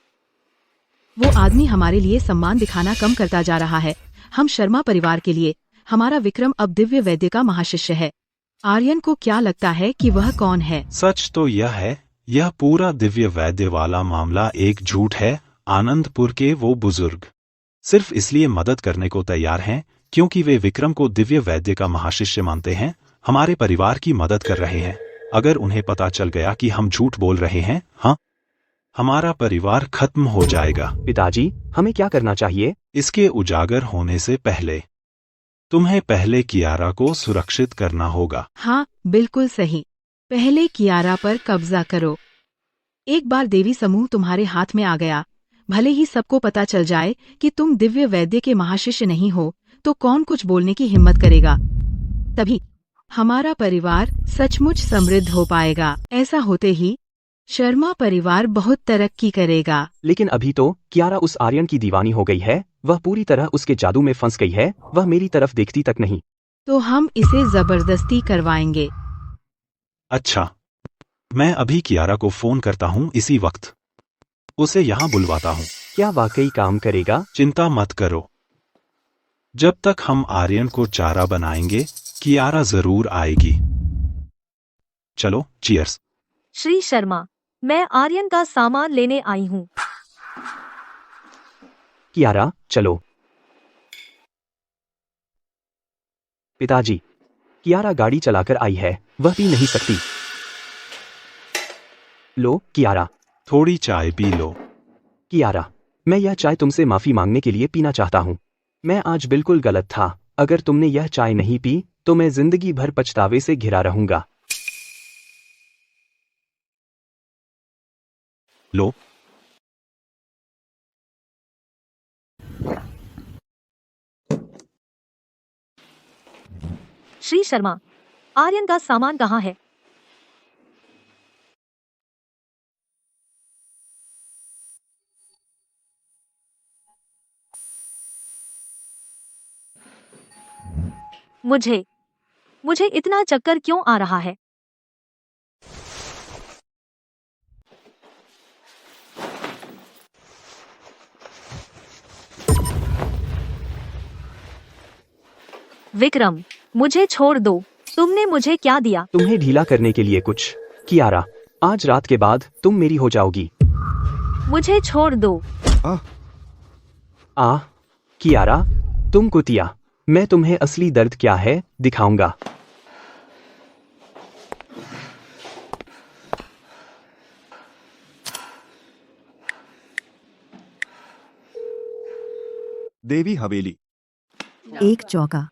D: वो आदमी हमारे लिए सम्मान दिखाना कम करता जा रहा है। हम शर्मा परिवार के लिए, हमारा विक्रम अब दिव्य वैद्य का महाशिष्य है। आर्यन को क्या लगता है कि वह कौन है?
E: सच तो यह है, यह पूरा दिव्य वैद्य वाला मामला एक झूठ है। आनंदपुर के वो बुजुर्ग सिर्फ इसलिए मदद करने को तैयार हैं क्योंकि वे विक्रम को दिव्य वैद्य का महाशिष्य मानते हैं, हमारे परिवार की मदद कर रहे हैं। अगर उन्हें पता चल गया कि हम झूठ बोल रहे हैं, हमारा परिवार खत्म हो जाएगा।
J: पिताजी, हमें क्या करना चाहिए?
E: इसके उजागर होने से पहले तुम्हें पहले कियारा को सुरक्षित करना होगा।
D: हाँ, बिल्कुल सही। पहले कियारा पर कब्जा करो। एक बार देवी समूह तुम्हारे हाथ में आ गया, भले ही सबको पता चल जाए कि तुम दिव्य वैद्य के महाशिष्य नहीं हो, तो कौन कुछ बोलने की हिम्मत करेगा? तभी हमारा परिवार सचमुच समृद्ध हो पाएगा। ऐसा होते ही शर्मा परिवार बहुत तरक्की करेगा।
J: लेकिन अभी तो कियारा उस आर्यन की दीवानी हो गई है, वह पूरी तरह उसके जादू में फंस गई है, वह मेरी तरफ देखती तक नहीं।
D: तो हम इसे जबरदस्ती करवाएंगे।
E: अच्छा, मैं अभी कियारा को फोन करता हूँ, इसी वक्त उसे यहाँ बुलवाता हूँ।
J: क्या वाकई काम करेगा?
E: चिंता मत करो, जब तक हम आर्यन को चारा बनाएंगे, कियारा जरूर आएगी। चलो, चीयर्स।
A: श्री शर्मा, मैं आर्यन का सामान लेने आई हूँ।
J: कियारा, चलो। पिताजी, कियारा गाड़ी चलाकर आई है, वह पी नहीं सकती। लो, कियारा।
E: थोड़ी चाय पी लो।
J: कियारा, मैं यह चाय तुमसे माफी मांगने के लिए पीना चाहता हूँ। मैं आज बिल्कुल गलत था। अगर तुमने यह चाय नहीं पी तो मैं जिंदगी भर पछतावे से घिरा रहूंगा।
E: लो।
A: श्री शर्मा, आर्यन का सामान कहाँ है? मुझे इतना चक्कर क्यों आ रहा है? विक्रम, मुझे छोड़ दो। तुमने मुझे क्या दिया?
J: तुम्हें ढीला करने के लिए कुछ। कियारा, आज रात के बाद तुम मेरी हो जाओगी।
A: मुझे छोड़ दो।
J: कियारा, तुम कुतिया, मैं तुम्हें असली दर्द क्या है दिखाऊंगा।
B: देवी हवेली।
G: एक चौका।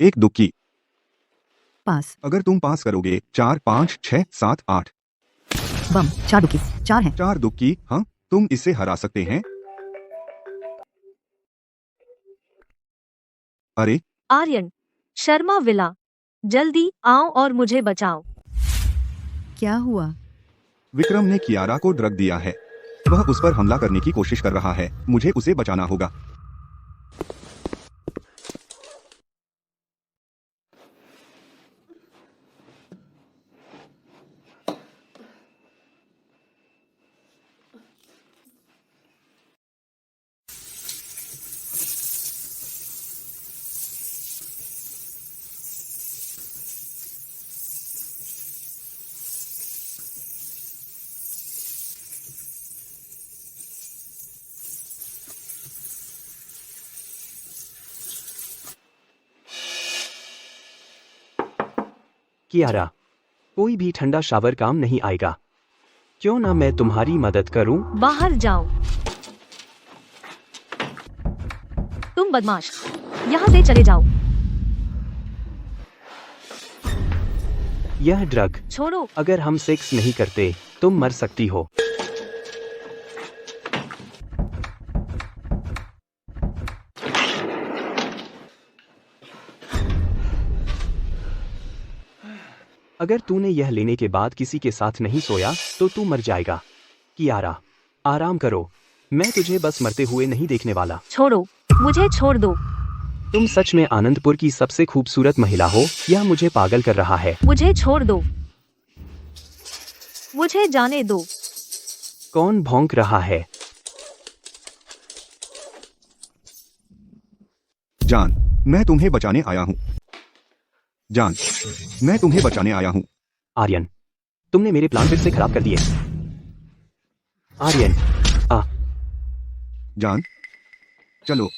B: एक दुक्की।
G: पास।
B: अगर तुम पास करोगे 4 5 6 7 8।
G: बम। 4 दुक्की। 4 है।
B: 4 दुक्की। हाँ, तुम इसे हरा सकते हैं। अरे
A: आर्यन, शर्मा विला, जल्दी आओ और मुझे बचाओ।
G: क्या हुआ?
B: विक्रम ने कियारा को ड्रग दिया है। वह उस पर हमला करने की कोशिश कर रहा है। मुझे उसे बचाना होगा।
J: कियारा, कोई भी ठंडा शावर काम नहीं आएगा। क्यों ना मैं तुम्हारी मदद करूं?
A: बाहर जाओ। तुम बदमाश, यहाँ से चले जाओ।
J: यह ड्रग
A: छोड़ो।
J: अगर हम सेक्स नहीं करते तुम मर सकती हो। अगर तूने यह लेने के बाद किसी के साथ नहीं सोया तो तू मर जाएगा। कियारा, आराम करो, मैं तुझे बस मरते हुए नहीं देखने वाला।
A: छोड़ो, मुझे छोड़ दो।
J: तुम सच में आनंदपुर की सबसे खूबसूरत महिला हो, यह मुझे पागल कर रहा है।
A: मुझे छोड़ दो। मुझे जाने दो।
J: कौन भौंक रहा है?
B: जान, मैं तुम्हें बचाने आया हूँ। जान, मैं तुम्हें बचाने आया हूँ।
J: आर्यन, तुमने मेरे प्लान फिर से खराब कर दिए। आर्यन,
B: जान, चलो।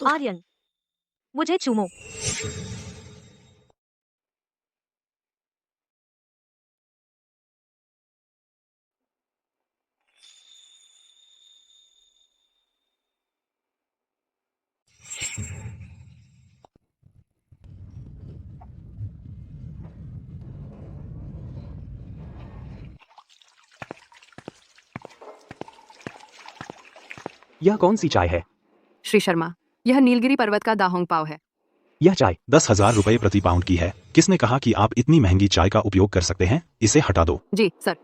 A: आर्यन, मुझे चूमो।
J: यह कौन सी चाय है?
I: श्री शर्मा, यह नीलगिरी पर्वत का दाहोंग पाव है।
J: यह चाय
E: 10,000 रुपए प्रति पाउंड की है। किसने कहा कि आप इतनी महंगी चाय का उपयोग कर सकते हैं? इसे हटा दो।
I: जी सर।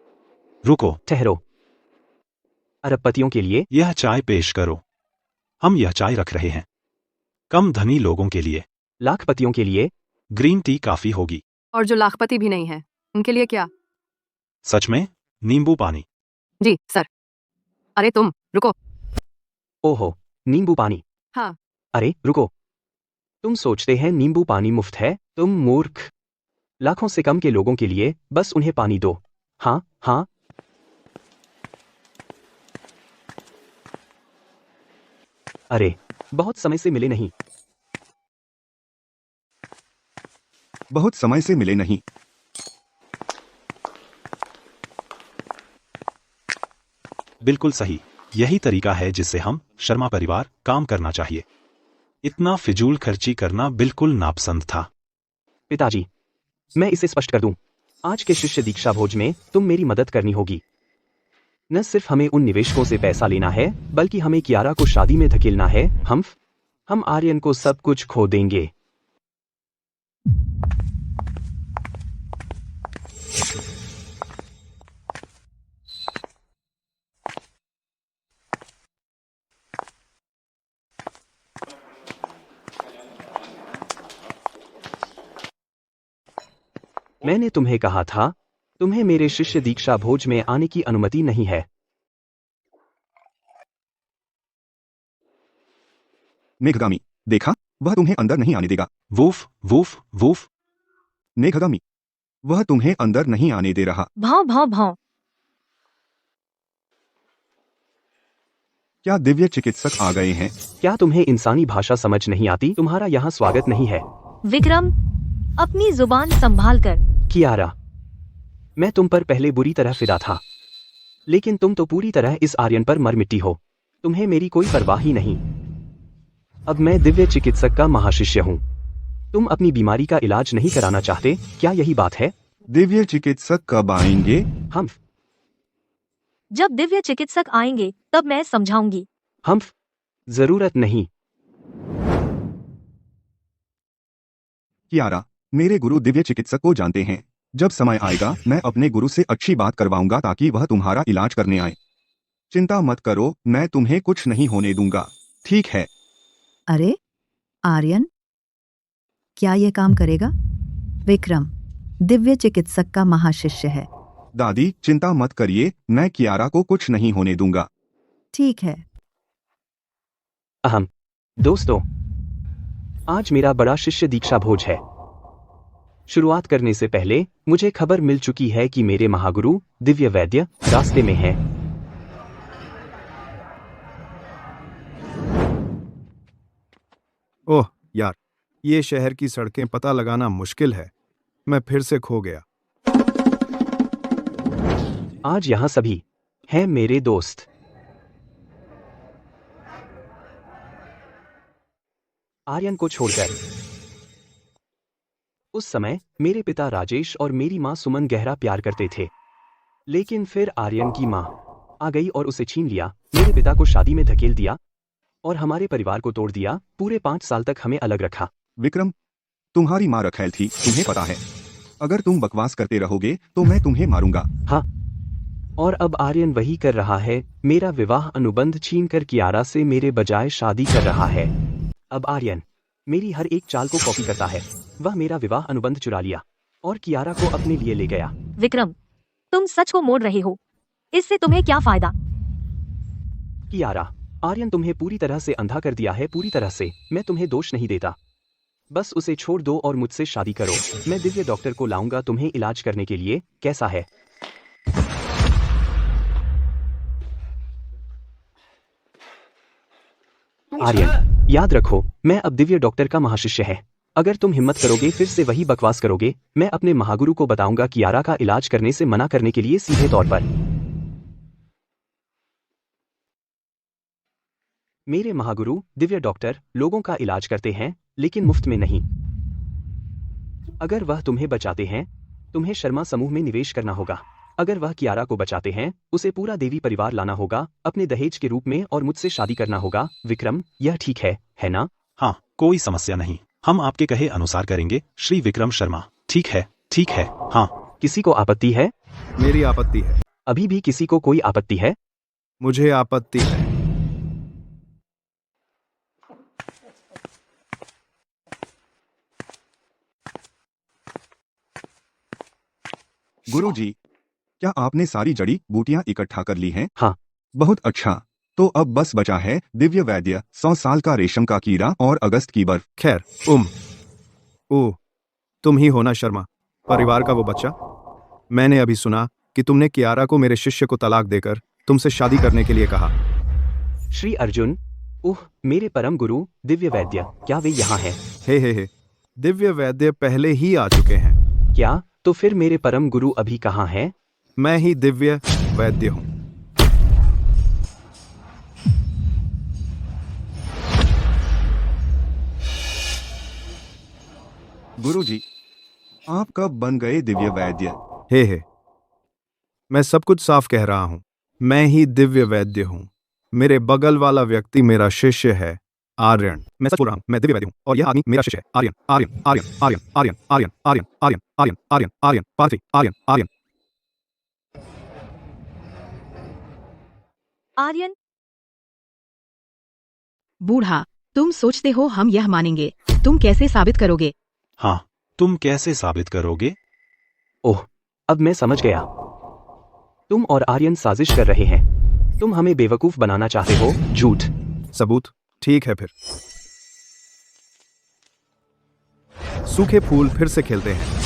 E: रुको।
J: ठहरो। अरबपतियों के लिए
E: यह चाय पेश करो। हम यह चाय रख रहे हैं कम धनी लोगों के लिए।
J: लाखपतियों के लिए
E: ग्रीन टी काफी होगी।
I: और जो लाखपति भी नहीं है उनके लिए क्या?
E: सच में? नींबू पानी।
I: जी सर। अरे तुम रुको।
J: ओहो, नींबू पानी।
I: हाँ।
J: अरे रुको, तुम सोचते हैं नींबू पानी मुफ्त है? तुम मूर्ख। लाखों से कम के लोगों के लिए बस उन्हें पानी दो। हाँ हाँ। अरे बहुत समय से मिले नहीं।
B: बहुत समय से मिले नहीं।
E: बिल्कुल सही, यही तरीका है जिससे हम शर्मा परिवार काम करना चाहिए। इतना फिजूल खर्ची करना बिल्कुल नापसंद था।
J: पिताजी, मैं इसे स्पष्ट कर दूं, आज के शिष्य दीक्षा भोज में तुम मेरी मदद करनी होगी। न सिर्फ हमें उन निवेशकों से पैसा लेना है, बल्कि हमें कियारा को शादी में धकेलना है। हम आर्यन को सब कुछ खो देंगे। मैंने तुम्हें कहा था, तुम्हें मेरे शिष्य दीक्षा भोज में आने की अनुमति नहीं है।
B: मेघगामी, देखा, वह तुम्हें अंदर नहीं आने देगा।
E: Woof woof woof.
B: मेघगामी, वह तुम्हें अंदर नहीं आने दे रहा।
A: भाव भाव भाव।
B: क्या दिव्य चिकित्सक आ गए हैं?
J: क्या तुम्हें इंसानी भाषा समझ नहीं आती? तुम्हारा यहाँ स्वागत नहीं है।
A: विक्रम, अपनी जुबान संभाल कर।
J: कियारा, मैं तुम पर पहले बुरी तरह फिदा था, लेकिन तुम तो पूरी तरह इस आर्यन पर मर मिट्टी हो। तुम्हें मेरी कोई परवाह ही नहीं। अब मैं दिव्य चिकित्सक का महाशिष्य हूँ। तुम अपनी बीमारी का इलाज नहीं कराना चाहते, क्या यही बात है?
B: दिव्य चिकित्सक कब आएंगे?
J: हम
A: जब दिव्य चिकित्सक आएंगे तब मैं समझाऊंगी।
J: हम जरूरत नहीं।
B: कियारा, मेरे गुरु दिव्य चिकित्सक को जानते हैं। जब समय आएगा मैं अपने गुरु से अच्छी बात करवाऊंगा ताकि वह तुम्हारा इलाज करने आए। चिंता मत करो, मैं तुम्हें कुछ नहीं होने दूंगा, ठीक है?
G: अरे आर्यन, क्या ये काम करेगा? विक्रम दिव्य चिकित्सक का महाशिष्य है।
B: दादी चिंता मत करिए, मैं कियारा को कुछ नहीं होने दूंगा।
G: ठीक है।
J: अहम दोस्तों, आज मेरा बड़ा शिष्य दीक्षा भोज है। शुरुआत करने से पहले मुझे खबर मिल चुकी है कि मेरे महागुरु दिव्य वैद्य रास्ते में हैं।
F: ओह यार, ये शहर की सड़कें पता लगाना मुश्किल है। मैं फिर से खो गया।
J: आज यहाँ सभी हैं मेरे दोस्त। आर्यन को छोड़कर। उस समय मेरे पिता राजेश और मेरी माँ सुमन गहरा प्यार करते थे, लेकिन फिर आर्यन की माँ आ गई और उसे छीन लिया, मेरे पिता को शादी में धकेल दिया और हमारे परिवार को तोड़ दिया। पूरे 5 साल तक हमें अलग रखा।
B: विक्रम, तुम्हारी माँ रखैल थी, तुम्हें पता है। अगर तुम बकवास करते रहोगे तो मैं तुम्हें मारूंगा।
J: हाँ, और अब आर्यन वही कर रहा है। मेरा विवाह अनुबंध छीनकर कियारा से मेरे बजाय शादी कर रहा है। अब आर्यन मेरी हर एक चाल को कॉपी करता है। वह मेरा विवाह अनुबंध चुरा लिया और कियारा को अपने लिए ले गया।
A: विक्रम, तुम सच को मोड़ रहे हो, इससे तुम्हें क्या फायदा?
J: कियारा, आर्यन तुम्हें पूरी तरह से अंधा कर दिया है, पूरी तरह से। मैं तुम्हें दोष नहीं देता, बस उसे छोड़ दो और मुझसे शादी करो। मैं दिव्य डॉक्टर को लाऊंगा तुम्हें इलाज करने के लिए, कैसा है? आर्यन, याद रखो, मैं अब दिव्य डॉक्टर का महाशिष्य है। अगर तुम हिम्मत करोगे फिर से वही बकवास करोगे, मैं अपने महागुरु को बताऊंगा कियारा का इलाज करने से मना करने के लिए सीधे तौर पर। मेरे महागुरु दिव्य डॉक्टर लोगों का इलाज करते हैं, लेकिन मुफ्त में नहीं। अगर वह तुम्हें बचाते हैं, तुम्हें शर्मा समूह में निवेश करना होगा। अगर वह कियारा को बचाते हैं, उसे पूरा देवी परिवार लाना होगा अपने दहेज के रूप में और मुझसे शादी करना होगा। विक्रम, यह ठीक है ना?
E: हाँ, कोई समस्या नहीं, हम आपके कहे अनुसार करेंगे श्री विक्रम शर्मा। ठीक है, ठीक है। हाँ,
J: किसी को आपत्ति है?
F: मेरी आपत्ति है।
J: अभी भी किसी को कोई आपत्ति है?
F: मुझे आपत्ति है।
B: गुरुजी, क्या आपने सारी जड़ी बूटियां इकट्ठा कर ली हैं?
J: हाँ।
B: बहुत अच्छा। तो अब बस बचा है दिव्य वैद्य, 100 साल का रेशम का कीड़ा और अगस्त की बर्फ।
F: खैर, तुम ही हो ना शर्मा, परिवार का वो बच्चा? मैंने अभी सुना कि तुमने कियारा को मेरे शिष्य को तलाक देकर तुमसे शादी करने के लिए कहा।
J: श्री अर्जुन, मेरे परम गुरु दिव्य वैद्य, क्या वे यहाँ हैं?
F: हे, दिव्य वैद्य पहले ही आ चुके हैं।
J: क्या? तो फिर मेरे परम गुरु अभी कहाँ हैं?
F: मैं ही दिव्य वैद्य हूँ।
B: गुरुजी, आप कब बन गए दिव्य वैद्य?
F: हे, मैं सब कुछ साफ कह रहा हूँ। मैं ही दिव्य वैद्य हूँ। मेरे बगल वाला व्यक्ति मेरा शिष्य है, आर्यन। मैं सच बोल रहा हूँ, मैं दिव्य वैद्य हूँ और यह आदमी मेरा शिष्य है, आर्यन। आर्यन, आर्यन, आर्यन, आर्यन, आर्यन, आर्यन, आर्यन, आर्यन, आर्यन, आर्यन, पार्थी, आर्यन, आर्यन।
A: आर्यन,
D: बूढ़ा, तुम सोचते हो हम यह मानेंगे? तुम कैसे साबित करोगे?
E: हाँ, तुम कैसे साबित करोगे?
J: अब मैं समझ गया। तुम और आर्यन साजिश कर रहे हैं। तुम हमें बेवकूफ बनाना चाहते हो। झूठ।
F: सबूत? ठीक है फिर। सूखे फूल फिर से खिलते हैं।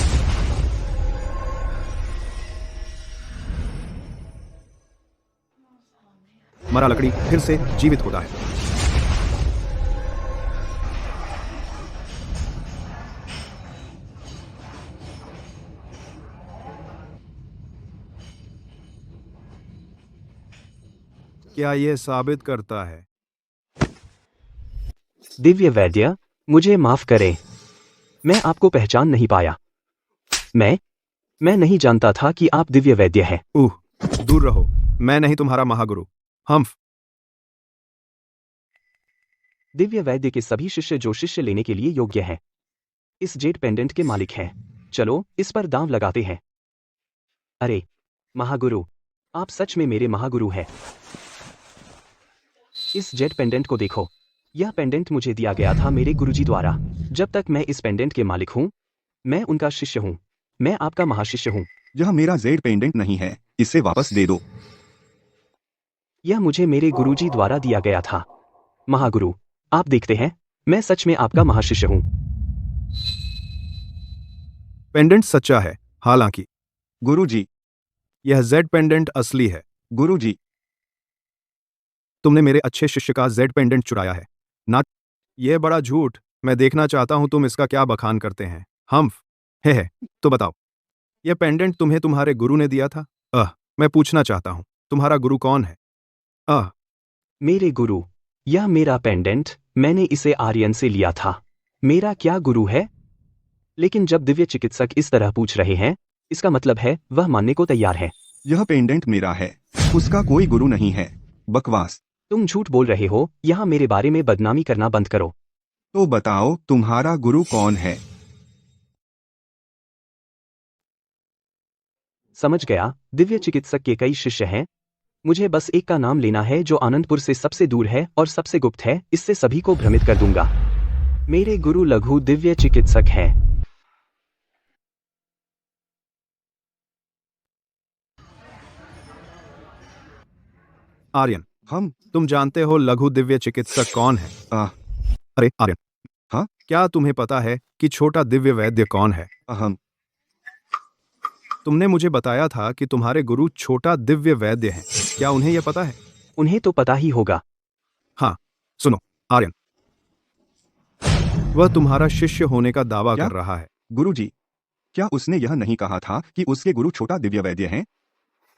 F: मरा लकड़ी फिर से जीवित होता है। क्या यह साबित करता है?
J: दिव्य वैद्य, मुझे माफ करें, मैं आपको पहचान नहीं पाया। मैं नहीं जानता था कि आप दिव्य वैद्य हैं।
F: दूर रहो, मैं नहीं तुम्हारा महागुरु। हम्फ।
J: दिव्य वैद्य के सभी शिष्य जो शिष्य लेने के लिए योग्य हैं, इस जेड पेंडेंट के मालिक हैं। चलो इस पर दांव लगाते हैं। अरे महागुरु, आप सच में मेरे महागुरु हैं। इस जेड पेंडेंट को देखो। यह पेंडेंट मुझे दिया गया था मेरे गुरुजी द्वारा। जब तक मैं इस पेंडेंट के मालिक हूं, मैं उनका शिष्य हूं। मैं आपका महाशिष्य हूं।
B: यह मेरा जेड पेंडेंट नहीं है, इसे वापस दे दो।
J: यह मुझे मेरे गुरुजी द्वारा दिया गया था। महागुरु, आप देखते हैं, मैं सच में आपका महाशिष्य हूं।
F: पेंडेंट सच्चा है, हालांकि।
B: गुरुजी,
F: यह जेड पेंडेंट असली है।
B: गुरुजी,
F: तुमने मेरे अच्छे शिष्य का जेड पेंडेंट चुराया है ना? यह बड़ा झूठ। मैं देखना चाहता हूं तुम इसका क्या बखान करते हैं। हम्फ। है तो बताओ, यह पेंडेंट तुम्हें तुम्हारे गुरु ने दिया था? मैं पूछना चाहता हूं, तुम्हारा गुरु कौन है?
J: मेरे गुरु? यह मेरा पेंडेंट, मैंने इसे आर्यन से लिया था। मेरा क्या गुरु है? लेकिन जब दिव्य चिकित्सक इस तरह पूछ रहे हैं, इसका मतलब है वह मानने को तैयार है।
B: यह पेंडेंट मेरा है, उसका कोई गुरु नहीं है। बकवास।
J: तुम झूठ बोल रहे हो। यहाँ मेरे बारे में बदनामी करना बंद करो।
B: तो बताओ, तुम्हारा गुरु कौन है?
J: समझ गया, दिव्य चिकित्सक के कई शिष्य हैं। मुझे बस एक का नाम लेना है जो आनंदपुर से सबसे दूर है और सबसे गुप्त है। इससे सभी को भ्रमित कर दूंगा। मेरे गुरु लघु दिव्य चिकित्सक हैं।
F: आर्यन, तुम जानते हो लघु दिव्य चिकित्सक कौन है? अरे आर्यन,
B: हाँ?
F: क्या तुम्हें पता है कि छोटा दिव्य वैद्य कौन है? तुमने मुझे बताया था कि तुम्हारे गुरु छोटा दिव्य वैद्य हैं। क्या उन्हें यह पता है?
J: उन्हें तो पता ही होगा।
F: हाँ, सुनो आर्यन, वह तुम्हारा शिष्य होने का दावा कर रहा है।
B: गुरुजी, क्या उसने यह नहीं कहा था कि उसके गुरु छोटा दिव्य वैद्य हैं?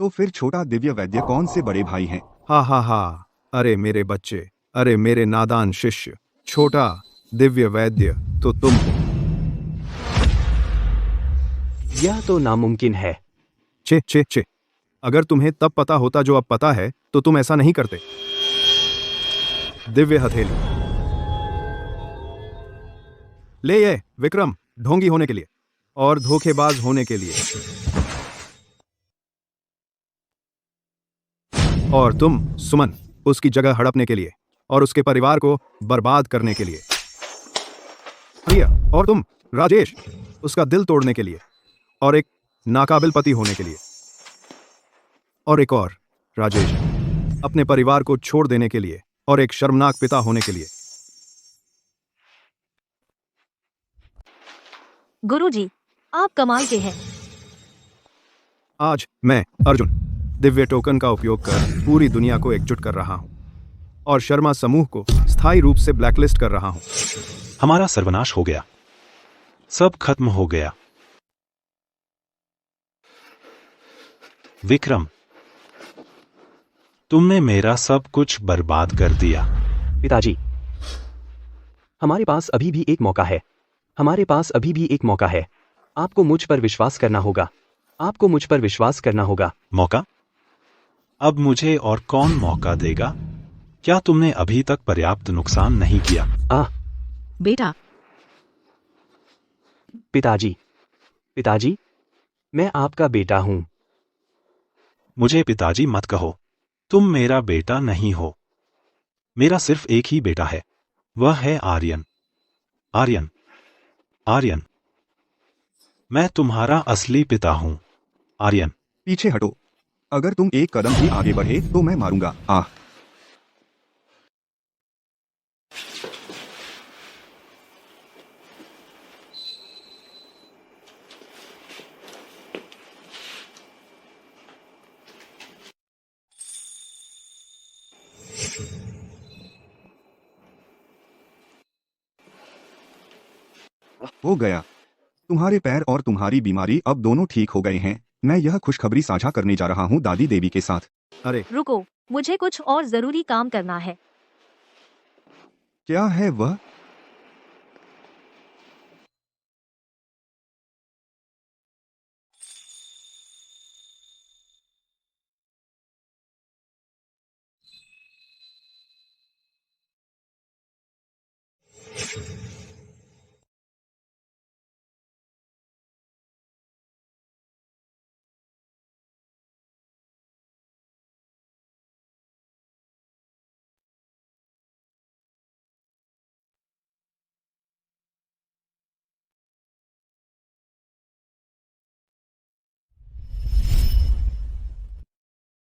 B: तो फिर छोटा दिव्य वैद्य कौन से बड़े भाई हैं?
F: हा, अरे मेरे बच्चे, अरे मेरे नादान शिष्य, छोटा दिव्य वैद्य तो तुम हो।
J: यह तो नामुमकिन है।
F: चे, अगर तुम्हें तब पता होता जो अब पता है, तो तुम ऐसा नहीं करते। दिव्य हथेली ले ये विक्रम, ढोंगी होने के लिए और धोखेबाज होने के लिए। और तुम सुमन उसकी जगह हड़पने के लिए और उसके परिवार को बर्बाद करने के लिए। प्रिया, और तुम राजेश उसका दिल तोड़ने के लिए और एक नाकाबिल पति होने के लिए। और एक और राजेश अपने परिवार को छोड़ देने के लिए और एक शर्मनाक पिता होने के लिए।
A: गुरुजी, आप कमाल के हैं।
F: आज मैं अर्जुन दिव्य टोकन का उपयोग कर पूरी दुनिया को एकजुट कर रहा हूं और शर्मा समूह को स्थायी रूप से ब्लैकलिस्ट कर रहा हूं।
E: हमारा सर्वनाश हो गया, सब खत्म हो गया। विक्रम, तुमने मेरा सब कुछ बर्बाद कर दिया।
J: पिताजी, हमारे पास अभी भी एक मौका है। हमारे पास अभी भी एक मौका है। आपको मुझ पर विश्वास करना होगा। आपको मुझ पर विश्वास करना होगा।
E: मौका? अब मुझे और कौन मौका देगा? क्या तुमने अभी तक पर्याप्त नुकसान नहीं किया?
D: बेटा,
J: पिताजी, पिताजी, मैं आपका बेटा हूं।
E: मुझे पिताजी मत कहो। तुम मेरा बेटा नहीं हो। मेरा सिर्फ एक ही बेटा है, वह है आर्यन। आर्यन, आर्यन, मैं तुम्हारा असली पिता हूं। आर्यन,
B: पीछे हटो। अगर तुम एक कदम भी आगे बढ़े तो मैं मारूंगा। आह। हो गया। तुम्हारे पैर और तुम्हारी बीमारी अब दोनों ठीक हो गए हैं। मैं यह खुशखबरी साझा करने जा रहा हूँ दादी देवी के साथ।
F: अरे
A: रुको, मुझे कुछ और जरूरी काम करना है।
B: क्या है वह?